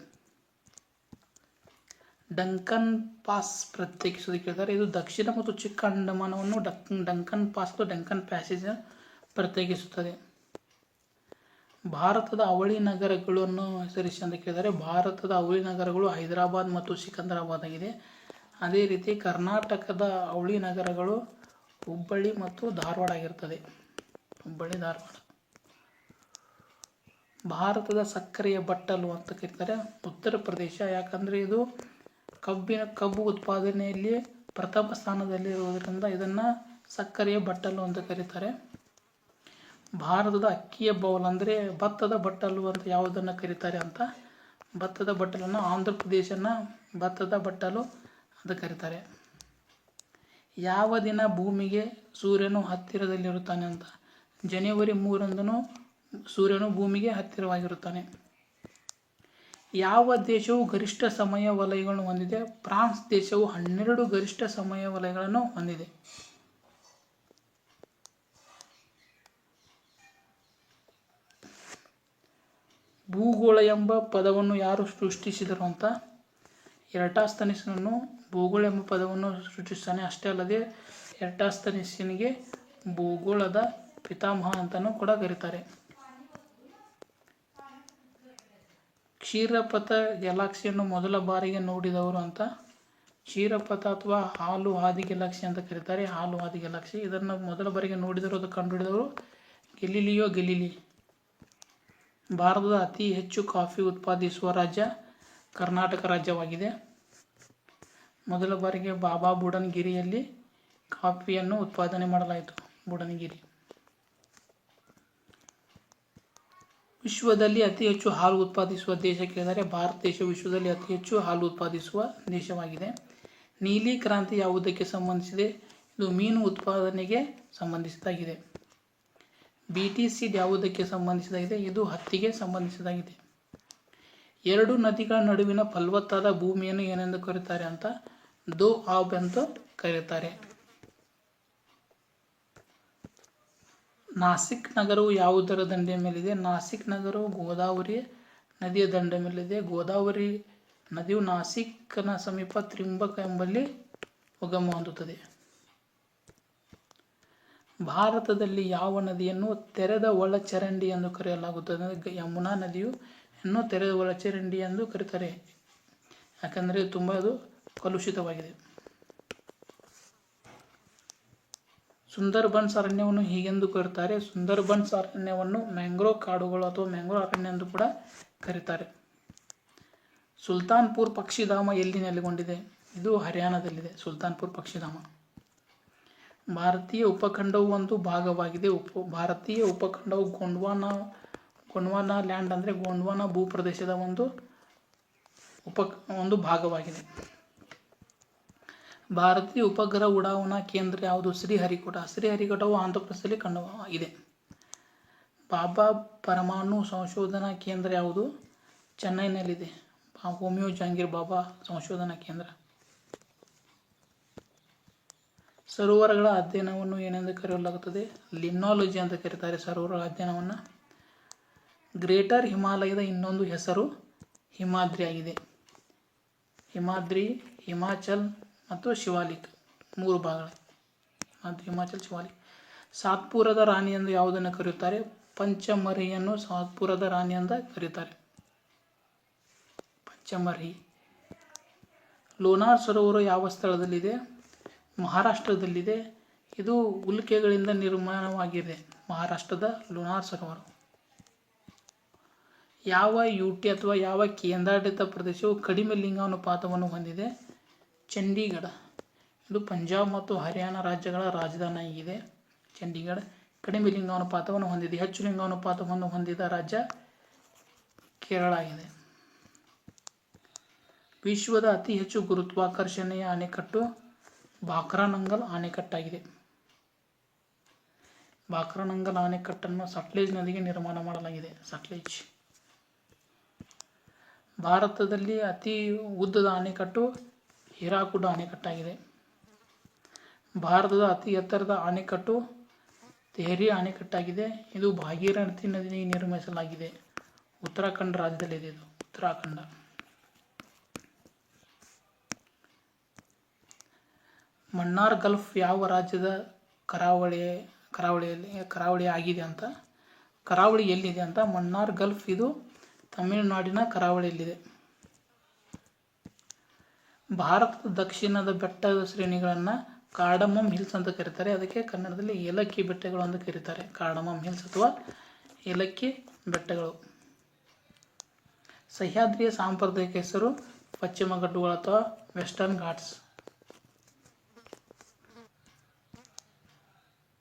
ಡಂಕನ್ ಪಾಸ್ ಪ್ರತ್ಯೇಕಿಸುವುದು ಕೇಳಿದರೆ ಇದು ದಕ್ಷಿಣ ಮತ್ತು ಚಿಕ್ಕ ಅಂಡಮಾನವನ್ನು ಡಂಕನ್ ಪಾಸ್ ಅಥವಾ ಡಂಕನ್ ಪ್ಯಾಸೇಜ್ ಪ್ರತ್ಯೇಕಿಸುತ್ತದೆ. ಭಾರತದ ಅವಳಿ ನಗರಗಳನ್ನು ಹೆಸರಿಸಿ ಅಂತ ಕೇಳಿದರೆ ಭಾರತದ ಅವಳಿ ನಗರಗಳು ಹೈದರಾಬಾದ್ ಮತ್ತು ಸಿಕಂದರಾಬಾದ್ ಆಗಿದೆ. ಅದೇ ರೀತಿ ಕರ್ನಾಟಕದ ಅವಳಿ ನಗರಗಳು ಹುಬ್ಬಳ್ಳಿ ಮತ್ತು ಧಾರವಾಡ ಆಗಿರ್ತದೆ. ಧಾರವಾಡ. ಭಾರತದ ಸಕ್ಕರೆಯ ಬಟ್ಟಲು ಅಂತ ಕರೀತಾರೆ ಉತ್ತರ ಪ್ರದೇಶ. ಯಾಕಂದರೆ ಇದು ಕಬ್ಬು ಉತ್ಪಾದನೆಯಲ್ಲಿ ಪ್ರಥಮ ಸ್ಥಾನದಲ್ಲಿರುವುದರಿಂದ ಇದನ್ನು ಸಕ್ಕರೆಯ ಬಟ್ಟಲು ಅಂತ ಕರೀತಾರೆ. ಭಾರತದ ಅಕ್ಕಿಯ ಬೌಲ್ ಅಂದರೆ ಭತ್ತದ ಬಟ್ಟಲು ಅಂತ ಯಾವುದನ್ನು ಕರೀತಾರೆ ಅಂತ, ಭತ್ತದ ಬಟ್ಟಲನ್ನು ಆಂಧ್ರ ಪ್ರದೇಶನ ಭತ್ತದ ಬಟ್ಟಲು ಅಂತ ಕರೀತಾರೆ. ಯಾವ ದಿನ ಭೂಮಿಗೆ ಸೂರ್ಯನು ಹತ್ತಿರದಲ್ಲಿರುತ್ತಾನೆ ಅಂತ? ಜನವರಿ 3ರಂದು ಸೂರ್ಯನು ಭೂಮಿಗೆ ಹತ್ತಿರವಾಗಿರುತ್ತಾನೆ. ಯಾವ ದೇಶವು ಗರಿಷ್ಠ ಸಮಯ ವಲಯಗಳನ್ನು ಹೊಂದಿದೆ? ಫ್ರಾನ್ಸ್ ದೇಶವು 12 ಗರಿಷ್ಠ ಸಮಯ ವಲಯಗಳನ್ನು ಹೊಂದಿದೆ. ಭೂಗೋಳ ಎಂಬ ಪದವನ್ನು ಯಾರು ಸೃಷ್ಟಿಸಿದರು ಅಂತ? ಎರಾಟೋಸ್ಥೆನೀಸನು ಭೂಗೋಳ ಎಂಬ ಪದವನ್ನು ಸೃಷ್ಟಿಸ್ತಾನೆ. ಅಷ್ಟೇ ಅಲ್ಲದೆ ಎರಾಟೋಸ್ಥೆನೀಸನಿಗೆ ಭೂಗೋಳದ ಪಿತಾಮಹ ಅಂತಲೂ ಕೂಡ ಕರೀತಾರೆ. ಕ್ಷೀರಪಥ ಗ್ಯಾಲಕ್ಸಿಯನ್ನು ಮೊದಲ ಬಾರಿಗೆ ನೋಡಿದವರು ಅಂತ? ಕ್ಷೀರಪಥ ಅಥವಾ ಹಾಲು ಹಾದಿ ಗ್ಯಾಲಕ್ಸಿ ಅಂತ ಕರೀತಾರೆ. ಹಾಲು ಹಾದಿ ಗ್ಯಾಲಕ್ಸಿ ಇದನ್ನು ಮೊದಲ ಬಾರಿಗೆ ನೋಡಿದವರು ಅದು ಕಂಡುಹಿಡಿದವರು ಗೆಲಿಲಿಯೋ ಗೆಲಿಲಿ. ಭಾರತದ ಅತಿ ಹೆಚ್ಚು ಕಾಫಿ ಉತ್ಪಾದಿಸುವ ರಾಜ್ಯ ಕರ್ನಾಟಕ ರಾಜ್ಯವಾಗಿದೆ. ಮೊದಲ ಬಾರಿಗೆ ಬಾಬಾ ಬುಡನ್ಗಿರಿಯಲ್ಲಿ ಕಾಫಿಯನ್ನು ಉತ್ಪಾದನೆ ಮಾಡಲಾಯಿತು. ಬುಡನ್ಗಿರಿ. ವಿಶ್ವದಲ್ಲಿ ಅತಿ ಹೆಚ್ಚು ಹಾಲು ಉತ್ಪಾದಿಸುವ ದೇಶ ಕೇಳಿದರೆ ಭಾರತ ದೇಶ ವಿಶ್ವದಲ್ಲಿ ಅತಿ ಹೆಚ್ಚು ಹಾಲು ಉತ್ಪಾದಿಸುವ ದೇಶವಾಗಿದೆ. ನೀಲಿ ಕ್ರಾಂತಿ ಯಾವುದಕ್ಕೆ ಸಂಬಂಧಿಸಿದೆ? ಇದು ಮೀನು ಉತ್ಪಾದನೆಗೆ ಸಂಬಂಧಿಸಿದಾಗಿದೆ. BT ಸೀಡ್ ಯಾವುದಕ್ಕೆ ಸಂಬಂಧಿಸಿದಾಗಿದೆ? ಇದು ಹತ್ತಿಗೆ ಸಂಬಂಧಿಸಿದಾಗಿದೆ. ಎರಡು ನದಿಗಳ ನಡುವಿನ ಫಲವತ್ತಾದ ಭೂಮಿಯನ್ನು ಏನೆಂದು ಕರೆಯುತ್ತಾರೆ ಅಂತ? ದೋಆಬ್ ಎಂದು ಕರೆಯುತ್ತಾರೆ. ನಾಸಿಕ್ ನಗರವು ಯಾವುದರ ದಂಡೆಯ ಮೇಲಿದೆ? ನಾಸಿಕ್ ನಗರವು ಗೋದಾವರಿ ನದಿಯ ದಂಡೆಯ ಮೇಲಿದೆ. ಗೋದಾವರಿ ನದಿಯು ನಾಸಿಕ್ನ ಸಮೀಪ ತ್ರಿಂಬಕ ಎಂಬಲ್ಲಿ ಉಗಮ ಹೊಂದುತ್ತದೆ. ಭಾರತದಲ್ಲಿ ಯಾವ ನದಿಯನ್ನು ತೆರೆದ ಒಳಚರಂಡಿ ಎಂದು ಕರೆಯಲಾಗುತ್ತದೆ? ಯಮುನಾ ನದಿಯು ತೆರೆದ ಒಳಚರಂಡಿ ಎಂದು ಕರೀತಾರೆ. ಯಾಕಂದರೆ ತುಂಬ ಅದು ಕಲುಷಿತವಾಗಿದೆ. ಸುಂದರ್ಬನ್ಸ್ ಅರಣ್ಯವನ್ನು ಹೀಗೆಂದು ಕರೀತಾರೆ. ಸುಂದರ್ಬನ್ಸ್ ಅರಣ್ಯವನ್ನು ಮ್ಯಾಂಗ್ರೋವ್ ಕಾಡುಗಳು ಅಥವಾ ಮ್ಯಾಂಗ್ರೋವ್ ಅರಣ್ಯ ಎಂದು ಕೂಡ ಕರೀತಾರೆ. ಸುಲ್ತಾನ್ಪುರ್ ಪಕ್ಷಿಧಾಮ ಎಲ್ಲಿ ನೆಲೆಗೊಂಡಿದೆ? ಇದು ಹರಿಯಾಣದಲ್ಲಿದೆ. ಸುಲ್ತಾನ್ಪುರ್ ಪಕ್ಷಿಧಾಮ. ಭಾರತೀಯ ಉಪಖಂಡವು ಒಂದು ಭಾಗವಾಗಿದೆ. ಭಾರತೀಯ ಉಪಖಂಡವು ಗೊಂಡ್ವಾನಾ ಲ್ಯಾಂಡ್ ಅಂದರೆ ಗೊಂಡ್ವಾನಾ ಭೂಪ್ರದೇಶದ ಒಂದು ಭಾಗವಾಗಿದೆ. ಭಾರತೀಯ ಉಪಗ್ರಹ ಉಡಾವಣಾ ಕೇಂದ್ರ ಯಾವುದು? ಶ್ರೀಹರಿಕೋಟ. ಶ್ರೀಹರಿಕೋಟವು ಆಂಧ್ರಪ್ರದೇಶದಲ್ಲಿ ಇದೆ. ಬಾಬಾ ಪರಮಾಣು ಸಂಶೋಧನಾ ಕೇಂದ್ರ ಯಾವುದು? ಚೆನ್ನೈನಲ್ಲಿದೆ. ಹೋಮಿಯೋ ಜಹಾಂಗೀರ್ ಬಾಬಾ ಸಂಶೋಧನಾ ಕೇಂದ್ರ. ಸರೋವರಗಳ ಅಧ್ಯಯನವನ್ನು ಏನೆಂದು ಕರೆಯಲಾಗುತ್ತದೆ? ಲಿಮ್ನಾಲಜಿ ಅಂತ ಕರೀತಾರೆ ಸರೋವರಗಳ ಅಧ್ಯಯನವನ್ನು. ಗ್ರೇಟರ್ ಹಿಮಾಲಯದ ಇನ್ನೊಂದು ಹೆಸರು ಹಿಮಾದ್ರಿ ಆಗಿದೆ. ಹಿಮಾದ್ರಿ, ಹಿಮಾಚಲ್ ಮತ್ತು ಶಿವಾಲಿಕ್ 3 ಭಾಗಗಳು. ಹಿಮಾಚಲ್, ಶಿವಾಲಿಕ್. ಸಾತ್ಪುರದ ರಾಣಿ ಎಂದು ಯಾವುದನ್ನು ಕರೆಯುತ್ತಾರೆ? ಪಂಚಮರ್ಹಿಯನ್ನು ಸಾತ್ಪುರದ ರಾಣಿ ಎಂದು ಕರೆಯುತ್ತಾರೆ. ಪಂಚಮರ್ಹಿ. ಲೋನಾರ್ ಸರೋವರ ಯಾವ ಸ್ಥಳದಲ್ಲಿದೆ? ಮಹಾರಾಷ್ಟ್ರದಲ್ಲಿದೆ. ಇದು ಉಲ್ಕೆಗಳಿಂದ ನಿರ್ಮಾಣವಾಗಿದೆ. ಮಹಾರಾಷ್ಟ್ರದ ಲೋನಾರ್ ಸರೋವರ. ಯಾವ ಯುಟಿ ಅಥವಾ ಯಾವ ಕೇಂದ್ರಾಡಳಿತ ಪ್ರದೇಶವು ಕಡಿಮೆ ಲಿಂಗಾನುಪಾತವನ್ನು ಹೊಂದಿದೆ? ಚಂಡೀಗಢ. ಇದು ಪಂಜಾಬ್ ಮತ್ತು ಹರಿಯಾಣ ರಾಜ್ಯಗಳ ರಾಜಧಾನಿಯಾಗಿದೆ. ಚಂಡೀಗಢ ಕಡಿಮೆ ಲಿಂಗಾನುಪಾತವನ್ನು ಹೊಂದಿದೆ. ಹೆಚ್ಚು ಲಿಂಗಾನುಪಾತವನ್ನು ಹೊಂದಿದ ರಾಜ್ಯ ಕೇರಳ ಆಗಿದೆ. ವಿಶ್ವದ ಅತಿ ಹೆಚ್ಚು ಗುರುತ್ವಾಕರ್ಷಣೆಯ ಅಣೆಕಟ್ಟು ಭಾಕ್ರಾನಂಗಲ್ ಅಣೆಕಟ್ಟಾಗಿದೆ. ಭಾಕ್ರಾನಂಗಲ್ ಅಣೆಕಟ್ಟನ್ನು ಸಟ್ಲೇಜ್ ನದಿಗೆ ನಿರ್ಮಾಣ ಮಾಡಲಾಗಿದೆ. ಸಟ್ಲೇಜ್. ಭಾರತದಲ್ಲಿ ಅತಿ ಉದ್ದದ ಅಣೆಕಟ್ಟು ಹೀರಾಕುಡ್ ಅಣೆಕಟ್ಟಾಗಿದೆ. ಭಾರತದ ಅತಿ ಎತ್ತರದ ಅಣೆಕಟ್ಟು ತೆಹರಿ ಅಣೆಕಟ್ಟಾಗಿದೆ. ಇದು ಭಾಗೀರಥಿ ನದಿಗೆ ನಿರ್ಮಿಸಲಾಗಿದೆ. ಉತ್ತರಾಖಂಡ ರಾಜ್ಯದಲ್ಲಿದೆ. ಇದು ಉತ್ತರಾಖಂಡ. ಮನ್ನಾರ್ ಗಲ್ಫ್ ಯಾವ ರಾಜ್ಯದ ಕರಾವಳಿ ಆಗಿದೆ ಅಂತ? ಕರಾವಳಿ ಎಲ್ಲಿದೆ ಅಂತ? ಮನ್ನಾರ್ ಗಲ್ಫ್ ಇದು ತಮಿಳುನಾಡಿನ ಕರಾವಳಿಯಲ್ಲಿದೆ. ಭಾರತದ ದಕ್ಷಿಣದ ಬೆಟ್ಟದ ಶ್ರೇಣಿಗಳನ್ನು ಕಾರ್ಡಮಮ್ ಹಿಲ್ಸ್ ಅಂತ ಕರೀತಾರೆ. ಅದಕ್ಕೆ ಕನ್ನಡದಲ್ಲಿ ಏಲಕ್ಕಿ ಬೆಟ್ಟಗಳು ಅಂತ ಕರೀತಾರೆ. ಕಾರ್ಡಮಮ್ ಹಿಲ್ಸ್ ಅಥವಾ ಏಲಕ್ಕಿ ಬೆಟ್ಟಗಳು. ಸಹ್ಯಾದ್ರಿಯ ಸಾಂಪ್ರದಾಯಿಕ ಹೆಸರು ಪಶ್ಚಿಮ ಘಟ್ಟಗಳು ಅಥವಾ ವೆಸ್ಟರ್ನ್ ಘಾಟ್ಸ್.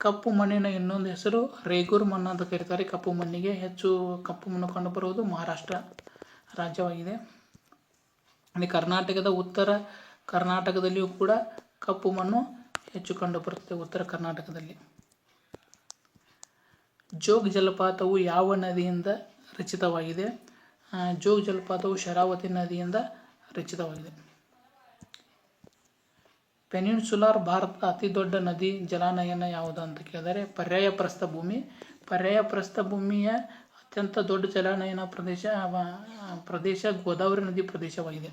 ಕಪ್ಪು ಮಣ್ಣಿನ ಇನ್ನೊಂದು ಹೆಸರು ರೇಗೂರ್ ಮಣ್ಣು ಅಂತ ಕರೀತಾರೆ. ಕಪ್ಪು ಮಣ್ಣಿಗೆ ಹೆಚ್ಚು ಕಪ್ಪು ಮಣ್ಣು ಕಂಡುಬರುವುದು ಮಹಾರಾಷ್ಟ್ರ ರಾಜ್ಯವಾಗಿದೆ. ಅಲ್ಲಿ ಕರ್ನಾಟಕದ ಉತ್ತರ ಕರ್ನಾಟಕದಲ್ಲಿಯೂ ಕೂಡ ಕಪ್ಪು ಮಣ್ಣು ಹೆಚ್ಚು ಕಂಡುಬರುತ್ತದೆ. ಉತ್ತರ ಕರ್ನಾಟಕದಲ್ಲಿ. ಜೋಗ್ ಜಲಪಾತವು ಯಾವ ನದಿಯಿಂದ ರಚಿತವಾಗಿದೆ? ಜೋಗ್ ಜಲಪಾತವು ಶರಾವತಿ ನದಿಯಿಂದ ರಚಿತವಾಗಿದೆ. ಪೆನಿನ್ಸುಲಾರ್ ಭಾರತದ ಅತಿ ದೊಡ್ಡ ನದಿ ಜಲಾನಯನ ಯಾವುದು ಅಂತ ಕೇಳಿದರೆ ಪರ್ಯಾಯ ಪ್ರಸ್ಥಭೂಮಿ. ಪರ್ಯಾಯ ಪ್ರಸ್ಥಭೂಮಿಯ ಅತ್ಯಂತ ದೊಡ್ಡ ಜಲಾನಯನ ಪ್ರದೇಶ ಗೋದಾವರಿ ನದಿ ಪ್ರದೇಶವಾಗಿದೆ.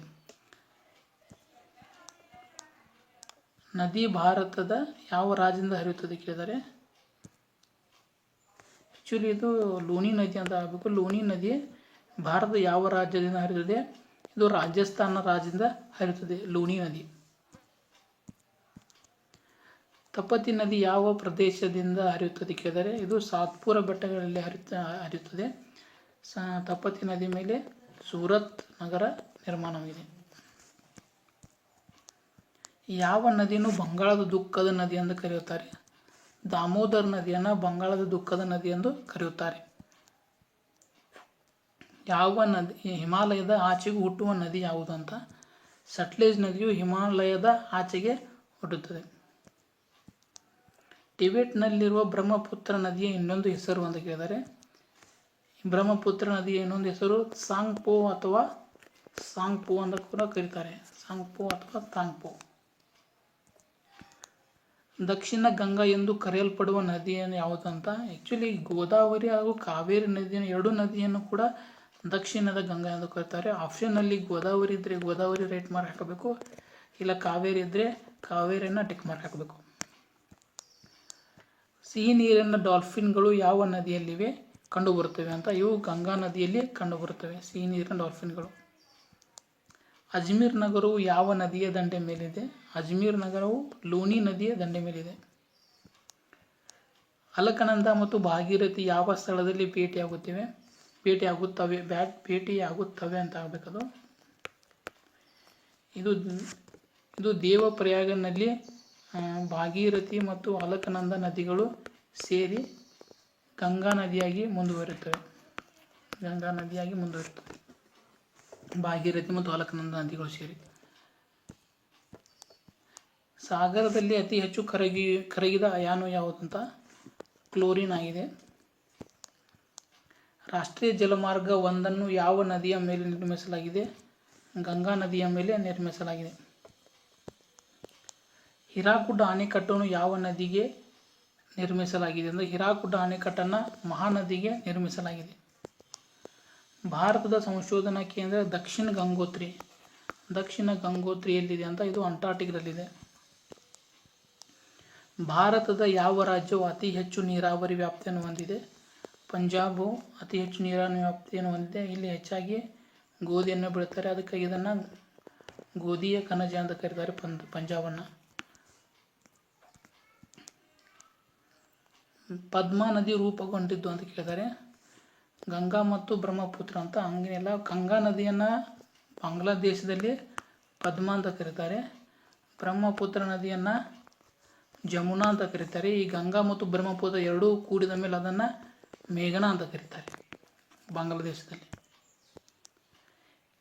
ನದಿ ಭಾರತದ ಯಾವ ರಾಜ್ಯದಿಂದ ಹರಿಯುತ್ತದೆ ಕೇಳಿದರೆ ಆ್ಯಕ್ಚುಲಿ ಇದು ಲೂನಿ ನದಿ ಅಂತ ಆಗಬೇಕು. ಲೂನಿ ನದಿ ಭಾರತದ ಯಾವ ರಾಜ್ಯದಿಂದ ಹರಿಯುತ್ತದೆ? ಇದು ರಾಜಸ್ಥಾನ ರಾಜ್ಯದಿಂದ ಹರಿಯುತ್ತದೆ. ಲೂನಿ ನದಿ. ತಪತಿ ನದಿ ಯಾವ ಪ್ರದೇಶದಿಂದ ಹರಿಯುತ್ತದೆ ಕೇಳಿದರೆ ಇದು ಸಾತ್ಪುರ ಬೆಟ್ಟಗಳಲ್ಲಿ ಹರಿಯುತ್ತದೆ. ತಪತಿ ನದಿ ಮೇಲೆ ಸೂರತ್ ನಗರ ನಿರ್ಮಾಣವಾಗಿದೆ. ಯಾವ ನದಿಯನ್ನು ಬಂಗಾಳದ ದುಃಖದ ನದಿ ಎಂದು ಕರೆಯುತ್ತಾರೆ? ದಾಮೋದರ್ ನದಿಯನ್ನು ಬಂಗಾಳದ ದುಃಖದ ನದಿ ಎಂದು ಕರೆಯುತ್ತಾರೆ. ಯಾವ ನದಿ ಹಿಮಾಲಯದ ಆಚೆಗೂ ಹುಟ್ಟುವ ನದಿ ಯಾವುದು ಅಂತ? ಸಟ್ಲೇಜ್ ನದಿಯು ಹಿಮಾಲಯದ ಆಚೆಗೆ ಹುಟ್ಟುತ್ತದೆ. ಟಿಬೆಟ್ನಲ್ಲಿರುವ ಬ್ರಹ್ಮಪುತ್ರ ನದಿಯ ಇನ್ನೊಂದು ಹೆಸರು ಅಂತ ಕೇಳಿದರೆ, ಬ್ರಹ್ಮಪುತ್ರ ನದಿಯ ಇನ್ನೊಂದು ಹೆಸರು ಸಾಂಗ್ಪೋ ಅಥವಾ ಸಾಂಗ್ಪೋ ಅಂತ ಕೂಡ ಕರೀತಾರೆ. ಸಾಂಗ್ಪೋ ಅಥವಾ ತಾಂಗ್ಪೋ. ದಕ್ಷಿಣ ಗಂಗಾ ಎಂದು ಕರೆಯಲ್ಪಡುವ ನದಿಯನ್ನು ಯಾವುದಂತ? ಆ್ಯಕ್ಚುಲಿ ಗೋದಾವರಿ ಹಾಗೂ ಕಾವೇರಿ ನದಿಯನ್ನು, ಎರಡು ನದಿಯನ್ನು ಕೂಡ ದಕ್ಷಿಣದ ಗಂಗಾ ಎಂದು ಕರೀತಾರೆ. ಆಪ್ಷನ್ನಲ್ಲಿ ಗೋದಾವರಿ ಇದ್ದರೆ ಗೋದಾವರಿ ರೈಟ್ ಮಾರ್ಕ್ ಹಾಕಬೇಕು, ಇಲ್ಲ ಕಾವೇರಿ ಇದ್ದರೆ ಕಾವೇರಿಯನ್ನು ಟಿಕ್ ಮಾರ್ಕ್ ಹಾಕಬೇಕು. ಸಿಹಿ ನೀರಿನ ಡಾಲ್ಫಿನ್ಗಳು ಯಾವ ನದಿಯಲ್ಲಿವೆ ಕಂಡುಬರುತ್ತವೆ ಅಂತ? ಇವು ಗಂಗಾ ನದಿಯಲ್ಲಿ ಕಂಡುಬರುತ್ತವೆ ಸಿಹಿ ನೀರಿನ ಡಾಲ್ಫಿನ್ಗಳು. ಅಜ್ಮೀರ್ ನಗರವು ಯಾವ ನದಿಯ ದಂಡೆ ಮೇಲಿದೆ? ಅಜ್ಮೀರ್ ನಗರವು ಲೂನಿ ನದಿಯ ದಂಡೆ ಮೇಲಿದೆ. ಅಲಕನಂದ ಮತ್ತು ಭಾಗೀರಥಿ ಯಾವ ಸ್ಥಳದಲ್ಲಿ ಭೇಟಿಯಾಗುತ್ತವೆ ಅಂತ ಆಗಬೇಕದು. ಇದು ದೇವಪ್ರಯಾಗನಲ್ಲಿ ಭಾಗೀರಥಿ ಮತ್ತು ಅಲಕನಂದ ನದಿಗಳು ಸೇರಿ ಗಂಗಾ ನದಿಯಾಗಿ ಮುಂದುವರಿಯುತ್ತವೆ. ಭಾಗೀರಥಿ ಮತ್ತು ಅಲಕನಂದ ನದಿಗಳು ಸೇರಿ. ಸಾಗರದಲ್ಲಿ ಅತಿ ಹೆಚ್ಚು ಕರಗಿದ ಅಯಾನು ಯಾವುದಂತ? ಕ್ಲೋರಿನ್ ಆಗಿದೆ. ರಾಷ್ಟ್ರೀಯ ಜಲಮಾರ್ಗ 1 ಯಾವ ನದಿಯ ಮೇಲೆ ನಿರ್ಮಿಸಲಾಗಿದೆ? ಗಂಗಾ ನದಿಯ ಮೇಲೆ ನಿರ್ಮಿಸಲಾಗಿದೆ. ಹಿರಾಕುಡ್ ಅಣೆಕಟ್ಟನ್ನು ಯಾವ ನದಿಗೆ ನಿರ್ಮಿಸಲಾಗಿದೆ ಅಂದರೆ, ಹಿರಾಕುಡ್ ಅಣೆಕಟ್ಟನ್ನು ಮಹಾನದಿಗೆ ನಿರ್ಮಿಸಲಾಗಿದೆ. ಭಾರತದ ಸಂಶೋಧನಾ ಕೇಂದ್ರ ದಕ್ಷಿಣ ಗಂಗೋತ್ರಿ ಎಲ್ಲಿದೆ ಅಂತ? ಇದು ಅಂಟಾರ್ಟಿಕಾದಲ್ಲಿದೆ. ಭಾರತದ ಯಾವ ರಾಜ್ಯವು ಅತಿ ಹೆಚ್ಚು ನೀರಾವರಿ ವ್ಯಾಪ್ತಿಯನ್ನು ಹೊಂದಿದೆ? ಪಂಜಾಬು ಅತಿ ಹೆಚ್ಚು ನೀರಾವರಿ ವ್ಯಾಪ್ತಿಯನ್ನು ಹೊಂದಿದೆ. ಇಲ್ಲಿ ಹೆಚ್ಚಾಗಿ ಗೋಧಿಯನ್ನು ಬೆಳೀತಾರೆ, ಅದಕ್ಕಾಗಿ ಇದನ್ನು ಗೋಧಿಯ ಕಣಜ ಅಂತ ಕರೀತಾರೆ ಪಂಜಾಬನ್ನು. ಪದ್ಮಾ ನದಿ ರೂಪುಗೊಂಡಿದ್ದು ಅಂತ ಕೇಳಿದರೆ, ಗಂಗಾ ಮತ್ತು ಬ್ರಹ್ಮಪುತ್ರ ಅಂತ ಹಂಗೇನಿಲ್ಲ. ಗಂಗಾ ನದಿಯನ್ನು ಬಾಂಗ್ಲಾದೇಶದಲ್ಲಿ ಪದ್ಮಾ ಅಂತ ಕರೀತಾರೆ, ಬ್ರಹ್ಮಪುತ್ರ ನದಿಯನ್ನು ಜಮುನಾ ಅಂತ ಕರೀತಾರೆ. ಈ ಗಂಗಾ ಮತ್ತು ಬ್ರಹ್ಮಪುತ್ರ ಎರಡೂ ಕೂಡಿದ ಮೇಲೆ ಅದನ್ನು ಮೇಘನಾ ಅಂತ ಕರೀತಾರೆ ಬಾಂಗ್ಲಾದೇಶದಲ್ಲಿ.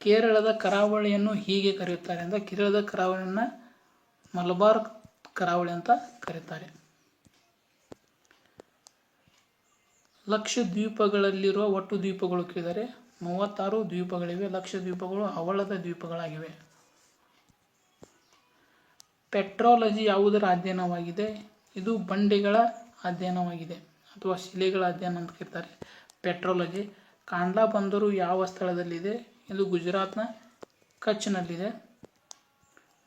ಕೇರಳದ ಕರಾವಳಿಯನ್ನು ಹೀಗೆ ಕರೆಯುತ್ತಾರೆ ಅಂದರೆ, ಕೇರಳದ ಕರಾವಳಿಯನ್ನು ಮಲಬಾರ್ ಕರಾವಳಿ ಅಂತ ಕರೀತಾರೆ. ಲಕ್ಷದ್ವೀಪಗಳಲ್ಲಿರುವ ಒಟ್ಟು ದ್ವೀಪಗಳು ಕೇಳಿದರೆ 36 ದ್ವೀಪಗಳಿವೆ. ಲಕ್ಷದ್ವೀಪಗಳು ಹವಳದ ದ್ವೀಪಗಳಾಗಿವೆ. ಪೆಟ್ರಾಲಜಿ ಯಾವುದರ ಅಧ್ಯಯನವಾಗಿದೆ? ಇದು ಬಂಡೆಗಳ ಅಧ್ಯಯನವಾಗಿದೆ ಅಥವಾ ಶಿಲೆಗಳ ಅಧ್ಯಯನ ಅಂತ ಕರೀತಾರೆ ಪೆಟ್ರಾಲಜಿ. ಕಾಂಡ್ಲಾ ಬಂದರು ಯಾವ ಸ್ಥಳದಲ್ಲಿದೆ? ಇದು ಗುಜರಾತ್ನ ಕಚ್ನಲ್ಲಿದೆ.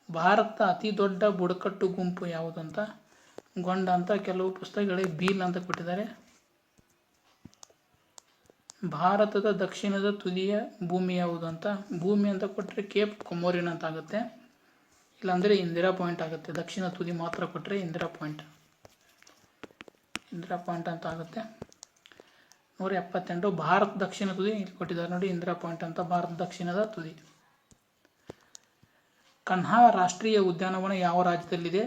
ಭಾರತದ ಅತಿ ದೊಡ್ಡ ಬುಡಕಟ್ಟು ಗುಂಪು ಯಾವುದಂತ? ಗೊಂಡ ಅಂತ ಕೆಲವು ಪುಸ್ತಕಗಳಿಗೆ ಬೀಲ್ ಅಂತ ಕೊಟ್ಟಿದ್ದಾರೆ. ಭಾರತದ ದಕ್ಷಿಣದ ತುದಿಯ ಭೂಮಿ ಯಾವುದು ಅಂತ? ಭೂಮಿ ಅಂತ ಕೊಟ್ಟರೆ ಕೇಪ್ ಕೊಮೊರಿನ್ ಅಂತ ಆಗುತ್ತೆ, ಇಲ್ಲಾಂದರೆ ಇಂದಿರಾ ಪಾಯಿಂಟ್ ಆಗುತ್ತೆ. ದಕ್ಷಿಣ ತುದಿ ಮಾತ್ರ ಕೊಟ್ಟರೆ ಇಂದಿರಾ ಪಾಯಿಂಟ್ ಅಂತ ಆಗುತ್ತೆ. 178. ಭಾರತ ದಕ್ಷಿಣ ತುದಿ ಇಲ್ಲಿ ಕೊಟ್ಟಿದ್ದಾರೆ ನೋಡಿ, ಇಂದಿರಾ ಪಾಯಿಂಟ್ ಅಂತ ಭಾರತ ದಕ್ಷಿಣದ ತುದಿ. ಕನ್ಹಾ ರಾಷ್ಟ್ರೀಯ ಉದ್ಯಾನವನ ಯಾವ ರಾಜ್ಯದಲ್ಲಿದೆ?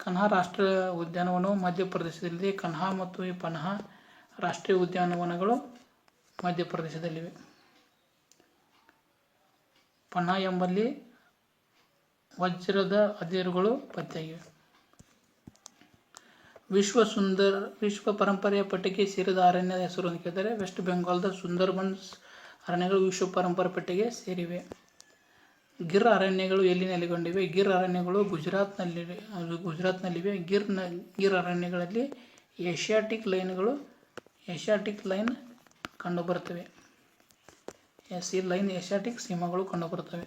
ಕನ್ಹಾ ರಾಷ್ಟ್ರೀಯ ಉದ್ಯಾನವನವು ಮಧ್ಯಪ್ರದೇಶದಲ್ಲಿದೆ. ಕನ್ಹಾ ಮತ್ತು ಈ ಪನ್ಹಾ ರಾಷ್ಟ್ರೀಯ ಉದ್ಯಾನವನಗಳು ಮಧ್ಯಪ್ರದೇಶದಲ್ಲಿವೆ. ಪನ್ಹಾ ಎಂಬಲ್ಲಿ ವಜ್ರದ ಅದಿರುಗಳು ಪತ್ತೆಯಾಗಿವೆ. ವಿಶ್ವ ಪರಂಪರೆಯ ಪಟ್ಟಿಗೆ ಸೇರಿದ ಅರಣ್ಯದ ಹೆಸರು ಅಂತ ಕೇಳಿದರೆ, ವೆಸ್ಟ್ ಬೆಂಗಾಲ್ದ ಸುಂದರ್ಬನ್ಸ್ ಅರಣ್ಯಗಳು ವಿಶ್ವ ಪರಂಪರೆ ಪಟ್ಟಿಗೆ ಸೇರಿವೆ. ಗಿರ್ ಅರಣ್ಯಗಳು ಎಲ್ಲಿ ನೆಲೆಗೊಂಡಿವೆ? ಗಿರ್ ಅರಣ್ಯಗಳು ಗುಜರಾತ್ನಲ್ಲಿವೆ. ಗಿರ್ ಅರಣ್ಯಗಳಲ್ಲಿ ಏಷ್ಯಾಟಿಕ್ ಲೈನ್ ಕಂಡುಬರುತ್ತವೆ. ಏಷ್ಯಾಟಿಕ್ ಸೀಮಗಳು ಕಂಡುಬರುತ್ತವೆ.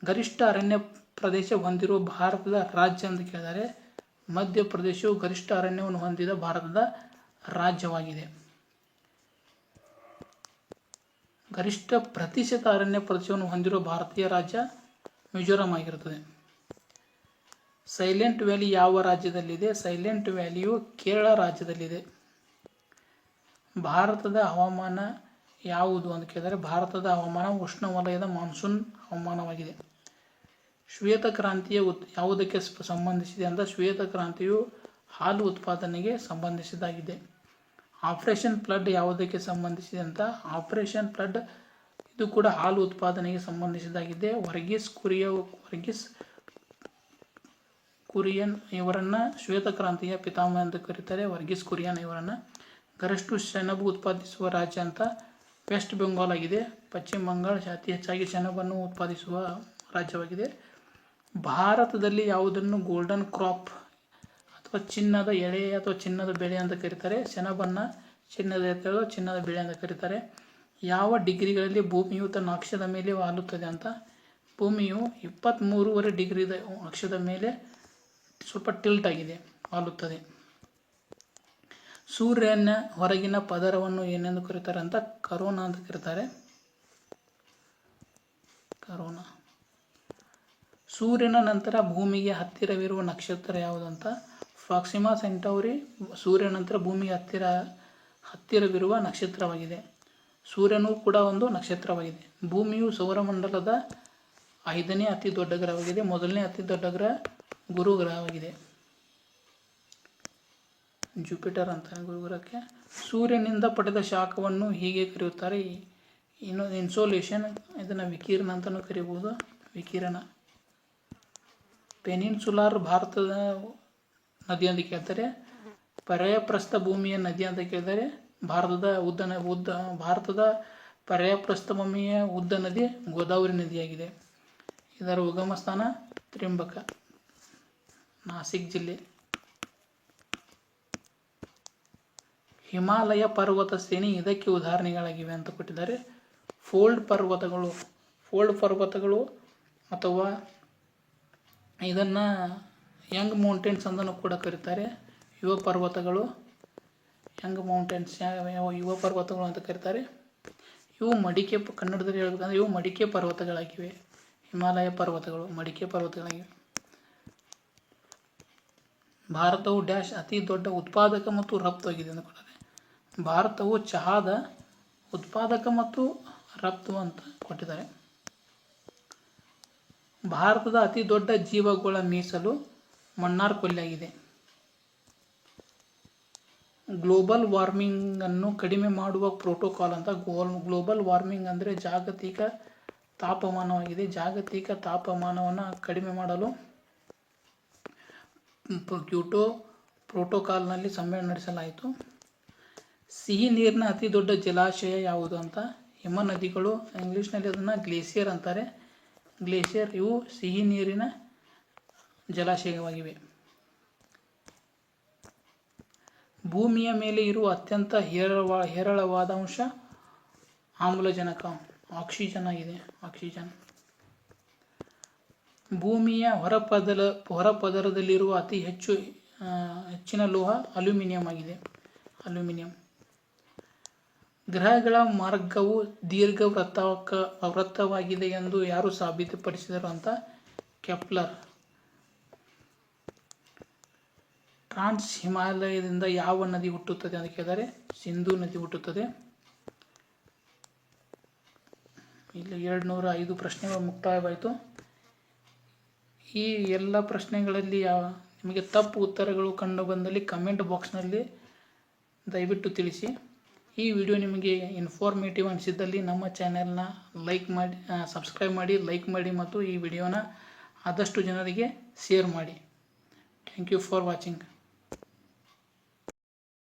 ಗರಿಷ್ಠ ಅರಣ್ಯ ಪ್ರದೇಶ ಹೊಂದಿರುವ ಭಾರತದ ರಾಜ್ಯ ಅಂತ ಕೇಳಿದರೆ, ಮಧ್ಯಪ್ರದೇಶವು ಗರಿಷ್ಠ ಅರಣ್ಯವನ್ನು ಹೊಂದಿದ ಭಾರತದ ರಾಜ್ಯವಾಗಿದೆ. ಗರಿಷ್ಠ ಪ್ರತಿಶತ ಅರಣ್ಯ ಪ್ರದೇಶವನ್ನು ಹೊಂದಿರುವ ಭಾರತೀಯ ರಾಜ್ಯ ಮಿಜೋರಾಂ ಆಗಿರುತ್ತದೆ. ಸೈಲೆಂಟ್ ವ್ಯಾಲಿ ಯಾವ ರಾಜ್ಯದಲ್ಲಿದೆ? ಸೈಲೆಂಟ್ ವ್ಯಾಲಿಯು ಕೇರಳ ರಾಜ್ಯದಲ್ಲಿದೆ. ಭಾರತದ ಹವಾಮಾನ ಯಾವುದು ಅಂತ ಕೇಳಿದರೆ, ಭಾರತದ ಹವಾಮಾನ ಉಷ್ಣವಲಯದ ಮಾನ್ಸೂನ್ ಹವಾಮಾನವಾಗಿದೆ. ಶ್ವೇತಕ್ರಾಂತಿಯ ಯಾವುದಕ್ಕೆ ಸಂಬಂಧಿಸಿದೆ ಅಂತ? ಶ್ವೇತಕ್ರಾಂತಿಯು ಹಾಲು ಉತ್ಪಾದನೆಗೆ ಸಂಬಂಧಿಸಿದಾಗಿದೆ. ಆಪರೇಷನ್ ಫ್ಲಡ್ ಯಾವುದಕ್ಕೆ ಸಂಬಂಧಿಸಿದೆ ಅಂತ? ಆಪರೇಷನ್ ಫ್ಲಡ್ ಇದು ಕೂಡ ಹಾಲು ಉತ್ಪಾದನೆಗೆ ಸಂಬಂಧಿಸಿದಾಗಿದೆ. ವರ್ಗೀಸ್ ಕುರಿಯನ್ ಇವರನ್ನು ಶ್ವೇತಕ್ರಾಂತಿಯ ಪಿತಾಮಹ ಎಂದು ಕರೀತಾರೆ. ವರ್ಗೀಸ್ ಕುರಿಯನ್ ಇವರನ್ನು. ಗರಿಷ್ಠ ಸೆಣಬು ಉತ್ಪಾದಿಸುವ ರಾಜ್ಯ ಅಂತ ವೆಸ್ಟ್ ಬೆಂಗಾಲ್ ಆಗಿದೆ. ಪಶ್ಚಿಮ ಬಂಗಾಳ ಅತಿ ಹೆಚ್ಚಾಗಿ ಸೆಣಬನ್ನು ಉತ್ಪಾದಿಸುವ ರಾಜ್ಯವಾಗಿದೆ. ಭಾರತದಲ್ಲಿ ಯಾವುದನ್ನು ಗೋಲ್ಡನ್ ಕ್ರಾಪ್ ಅಥವಾ ಚಿನ್ನದ ಎಳೆ ಅಥವಾ ಚಿನ್ನದ ಬೆಳೆ ಅಂತ ಕರೀತಾರೆ. ಸೆಣಬನ್ನು ಚಿನ್ನದ ಬೆಳೆ ಅಂತ ಕರೀತಾರೆ. ಯಾವ ಡಿಗ್ರಿಗಳಲ್ಲಿ ಭೂಮಿಯು ತನ್ನ ಅಕ್ಷದ ಮೇಲೆ ವಾಲುತ್ತದೆ ಅಂತ. ಭೂಮಿಯು 23.5 ಡಿಗ್ರಿ ಅಕ್ಷದ ಮೇಲೆ ಸ್ವಲ್ಪ ಟಿಲ್ಟ್ ಆಗಿದೆ, ವಾಲುತ್ತದೆ. ಸೂರ್ಯನ ಹೊರಗಿನ ಪದರವನ್ನು ಏನೆಂದು ಕರೀತಾರೆ ಅಂತ ಕರೋನಾ ಅಂತ ಕರೀತಾರೆ. ಕರೋನಾ. ಸೂರ್ಯನ ನಂತರ ಭೂಮಿಗೆ ಹತ್ತಿರವಿರುವ ನಕ್ಷತ್ರ ಯಾವುದಂತ ಪ್ರಾಕ್ಸಿಮಾ ಸೆಂಟೌರಿ ಸೂರ್ಯನ ನಂತರ ಭೂಮಿಗೆ ಹತ್ತಿರವಿರುವ ನಕ್ಷತ್ರವಾಗಿದೆ. ಸೂರ್ಯನೂ ಕೂಡ ಒಂದು ನಕ್ಷತ್ರವಾಗಿದೆ. ಭೂಮಿಯು ಸೌರಮಂಡಲದ 5ನೇ ಅತಿ ದೊಡ್ಡ ಗ್ರಹವಾಗಿದೆ. ಮೊದಲನೇ ಅತಿ ದೊಡ್ಡ ಗ್ರಹ ಗುರು ಗ್ರಹವಾಗಿದೆ, ಜುಪಿಟರ್ ಅಂತ ಗುರುಗ್ರಹಕ್ಕೆ. ಸೂರ್ಯನಿಂದ ಪಡೆದ ಶಾಖವನ್ನು ಹೀಗೆ ಕರೆಯುತ್ತಾರೆ. ಇನ್ನು ಇನ್ಸೋಲೇಷನ್, ಇದನ್ನು ವಿಕಿರಣ ಅಂತಲೂ ಕರೀಬಹುದು. ವಿಕಿರಣ. ಪೆನಿನ್ಸುಲಾರ್ ಭಾರತದ ನದಿ ಅಂತ ಕೇಳ್ತಾರೆ. ಪರ್ಯಾಯಪ್ರಸ್ಥ ಭೂಮಿಯ ನದಿ ಅಂತ ಕೇಳಿದರೆ ಭಾರತದ ಪರ್ಯಾಯಪ್ರಸ್ಥ ಭೂಮಿಯ ಉದ್ದ ನದಿ ಗೋದಾವರಿ ನದಿಯಾಗಿದೆ. ಇದರ ಉಗಮ ಸ್ಥಾನ ತ್ರ್ಯಂಬಕ, ನಾಸಿಕ್ ಜಿಲ್ಲೆ. ಹಿಮಾಲಯ ಪರ್ವತ ಶ್ರೇಣಿ ಇದಕ್ಕೆ ಉದಾಹರಣೆಗಳಾಗಿವೆ ಅಂತ ಕೊಟ್ಟಿದ್ದಾರೆ. ಫೋಲ್ಡ್ ಪರ್ವತಗಳು ಅಥವಾ ಇದನ್ನು ಯಂಗ್ ಮೌಂಟೇನ್ಸ್ ಅಂತಲೂ ಕೂಡ ಕರೀತಾರೆ. ಯುವ ಪರ್ವತಗಳು ಅಂತ ಕರೀತಾರೆ. ಇವು ಕನ್ನಡದಲ್ಲಿ ಹೇಳ್ಬೇಕಂದ್ರೆ ಇವು ಮಡಿಕೆ ಪರ್ವತಗಳಾಗಿವೆ. ಹಿಮಾಲಯ ಪರ್ವತಗಳು ಮಡಿಕೆ ಪರ್ವತಗಳಾಗಿವೆ. ಭಾರತವು ಡ್ಯಾಶ್ ಅತಿ ದೊಡ್ಡ ಉತ್ಪಾದಕ ಮತ್ತು ರಫ್ತು ಆಗಿದೆ ಅಂತ ಕೊಟ್ಟಿದ್ದಾರೆ. ಭಾರತವು ಚಹಾದ ಉತ್ಪಾದಕ ಮತ್ತು ರಫ್ತು ಅಂತ ಕೊಟ್ಟಿದ್ದಾರೆ. ಭಾರತದ ಅತಿ ದೊಡ್ಡ ಜೀವಗೋಳ ಮೀಸಲು ಮನ್ನಾರ್ ಕೊಲ್ಲಿಯಾಗಿದೆ. ಗ್ಲೋಬಲ್ ವಾರ್ಮಿಂಗ್ ಅನ್ನು ಕಡಿಮೆ ಮಾಡುವ ಪ್ರೋಟೋಕಾಲ್ ಅಂತ. ಗ್ಲೋಬಲ್ ವಾರ್ಮಿಂಗ್ ಅಂದರೆ ಜಾಗತಿಕ ತಾಪಮಾನವಾಗಿದೆ. ಜಾಗತಿಕ ತಾಪಮಾನವನ್ನು ಕಡಿಮೆ ಮಾಡಲು ಕ್ಯೋಟೋ ಪ್ರೋಟೋಕಾಲ್ನಲ್ಲಿ ಸಮ್ಮೇಳನ ನಡೆಸಲಾಯಿತು. ಸಿಹಿ ನೀರಿನ ಅತಿ ದೊಡ್ಡ ಜಲಾಶಯ ಯಾವುದು ಅಂತ. ಹಿಮನದಿಗಳು, ಇಂಗ್ಲೀಷ್ನಲ್ಲಿ ಅದನ್ನು ಗ್ಲೇಸಿಯರ್ ಅಂತಾರೆ. ಗ್ಲೇಸಿಯರ್ ಇವು ಸಿಹಿ ನೀರಿನ ಜಲಾಶಯವಾಗಿವೆ. ಭೂಮಿಯ ಮೇಲೆ ಇರುವ ಅತ್ಯಂತ ಹೇರಳವಾದ ಅಂಶ ಆಮ್ಲಜನಕ, ಆಕ್ಸಿಜನ್ ಆಗಿದೆ. ಆಕ್ಸಿಜನ್. ಭೂಮಿಯ ಹೊರಪದರದಲ್ಲಿರುವ ಅತಿ ಹೆಚ್ಚಿನ ಲೋಹ ಅಲ್ಯೂಮಿನಿಯಂ ಆಗಿದೆ. ಅಲ್ಯೂಮಿನಿಯಂ. ಗ್ರಹಗಳ ಮಾರ್ಗವು ದೀರ್ಘ ವೃತ್ತವಾಗಿದೆ ಎಂದು ಯಾರು ಸಾಬೀತುಪಡಿಸಿದರು ಅಂತ. ಕೆಪ್ಲರ್. ಟ್ರಾನ್ಸ್ ಹಿಮಾಲಯದಿಂದ ಯಾವ ನದಿ ಹುಟ್ಟುತ್ತದೆ ಅಂತ ಕೇಳಿದರೆ ಸಿಂಧೂ ನದಿ ಹುಟ್ಟುತ್ತದೆ. ಇಲ್ಲಿ 205 ಪ್ರಶ್ನೆಗಳು ಮುಕ್ತಾಯವಾಯಿತು. ಈ ಎಲ್ಲ ಪ್ರಶ್ನೆಗಳಲ್ಲಿ ನಿಮಗೆ ತಪ್ಪು ಉತ್ತರಗಳು ಕಂಡು ಬಂದಲ್ಲಿ ಕಮೆಂಟ್ ಬಾಕ್ಸ್ನಲ್ಲಿ ದಯವಿಟ್ಟು ತಿಳಿಸಿ. ಈ ವಿಡಿಯೋ ನಿಮಗೆ ಇನ್ಫಾರ್ಮೇಟಿವ್ ಅನಿಸಿದ್ದಲ್ಲಿ ನಮ್ಮ ಚಾನೆಲ್ನ ಸಬ್ಸ್ಕ್ರೈಬ್ ಮಾಡಿ, ಲೈಕ್ ಮಾಡಿ ಮತ್ತು ಈ ವಿಡಿಯೋನ ಆದಷ್ಟು ಜನರಿಗೆ ಶೇರ್ ಮಾಡಿ. Thank you for watching.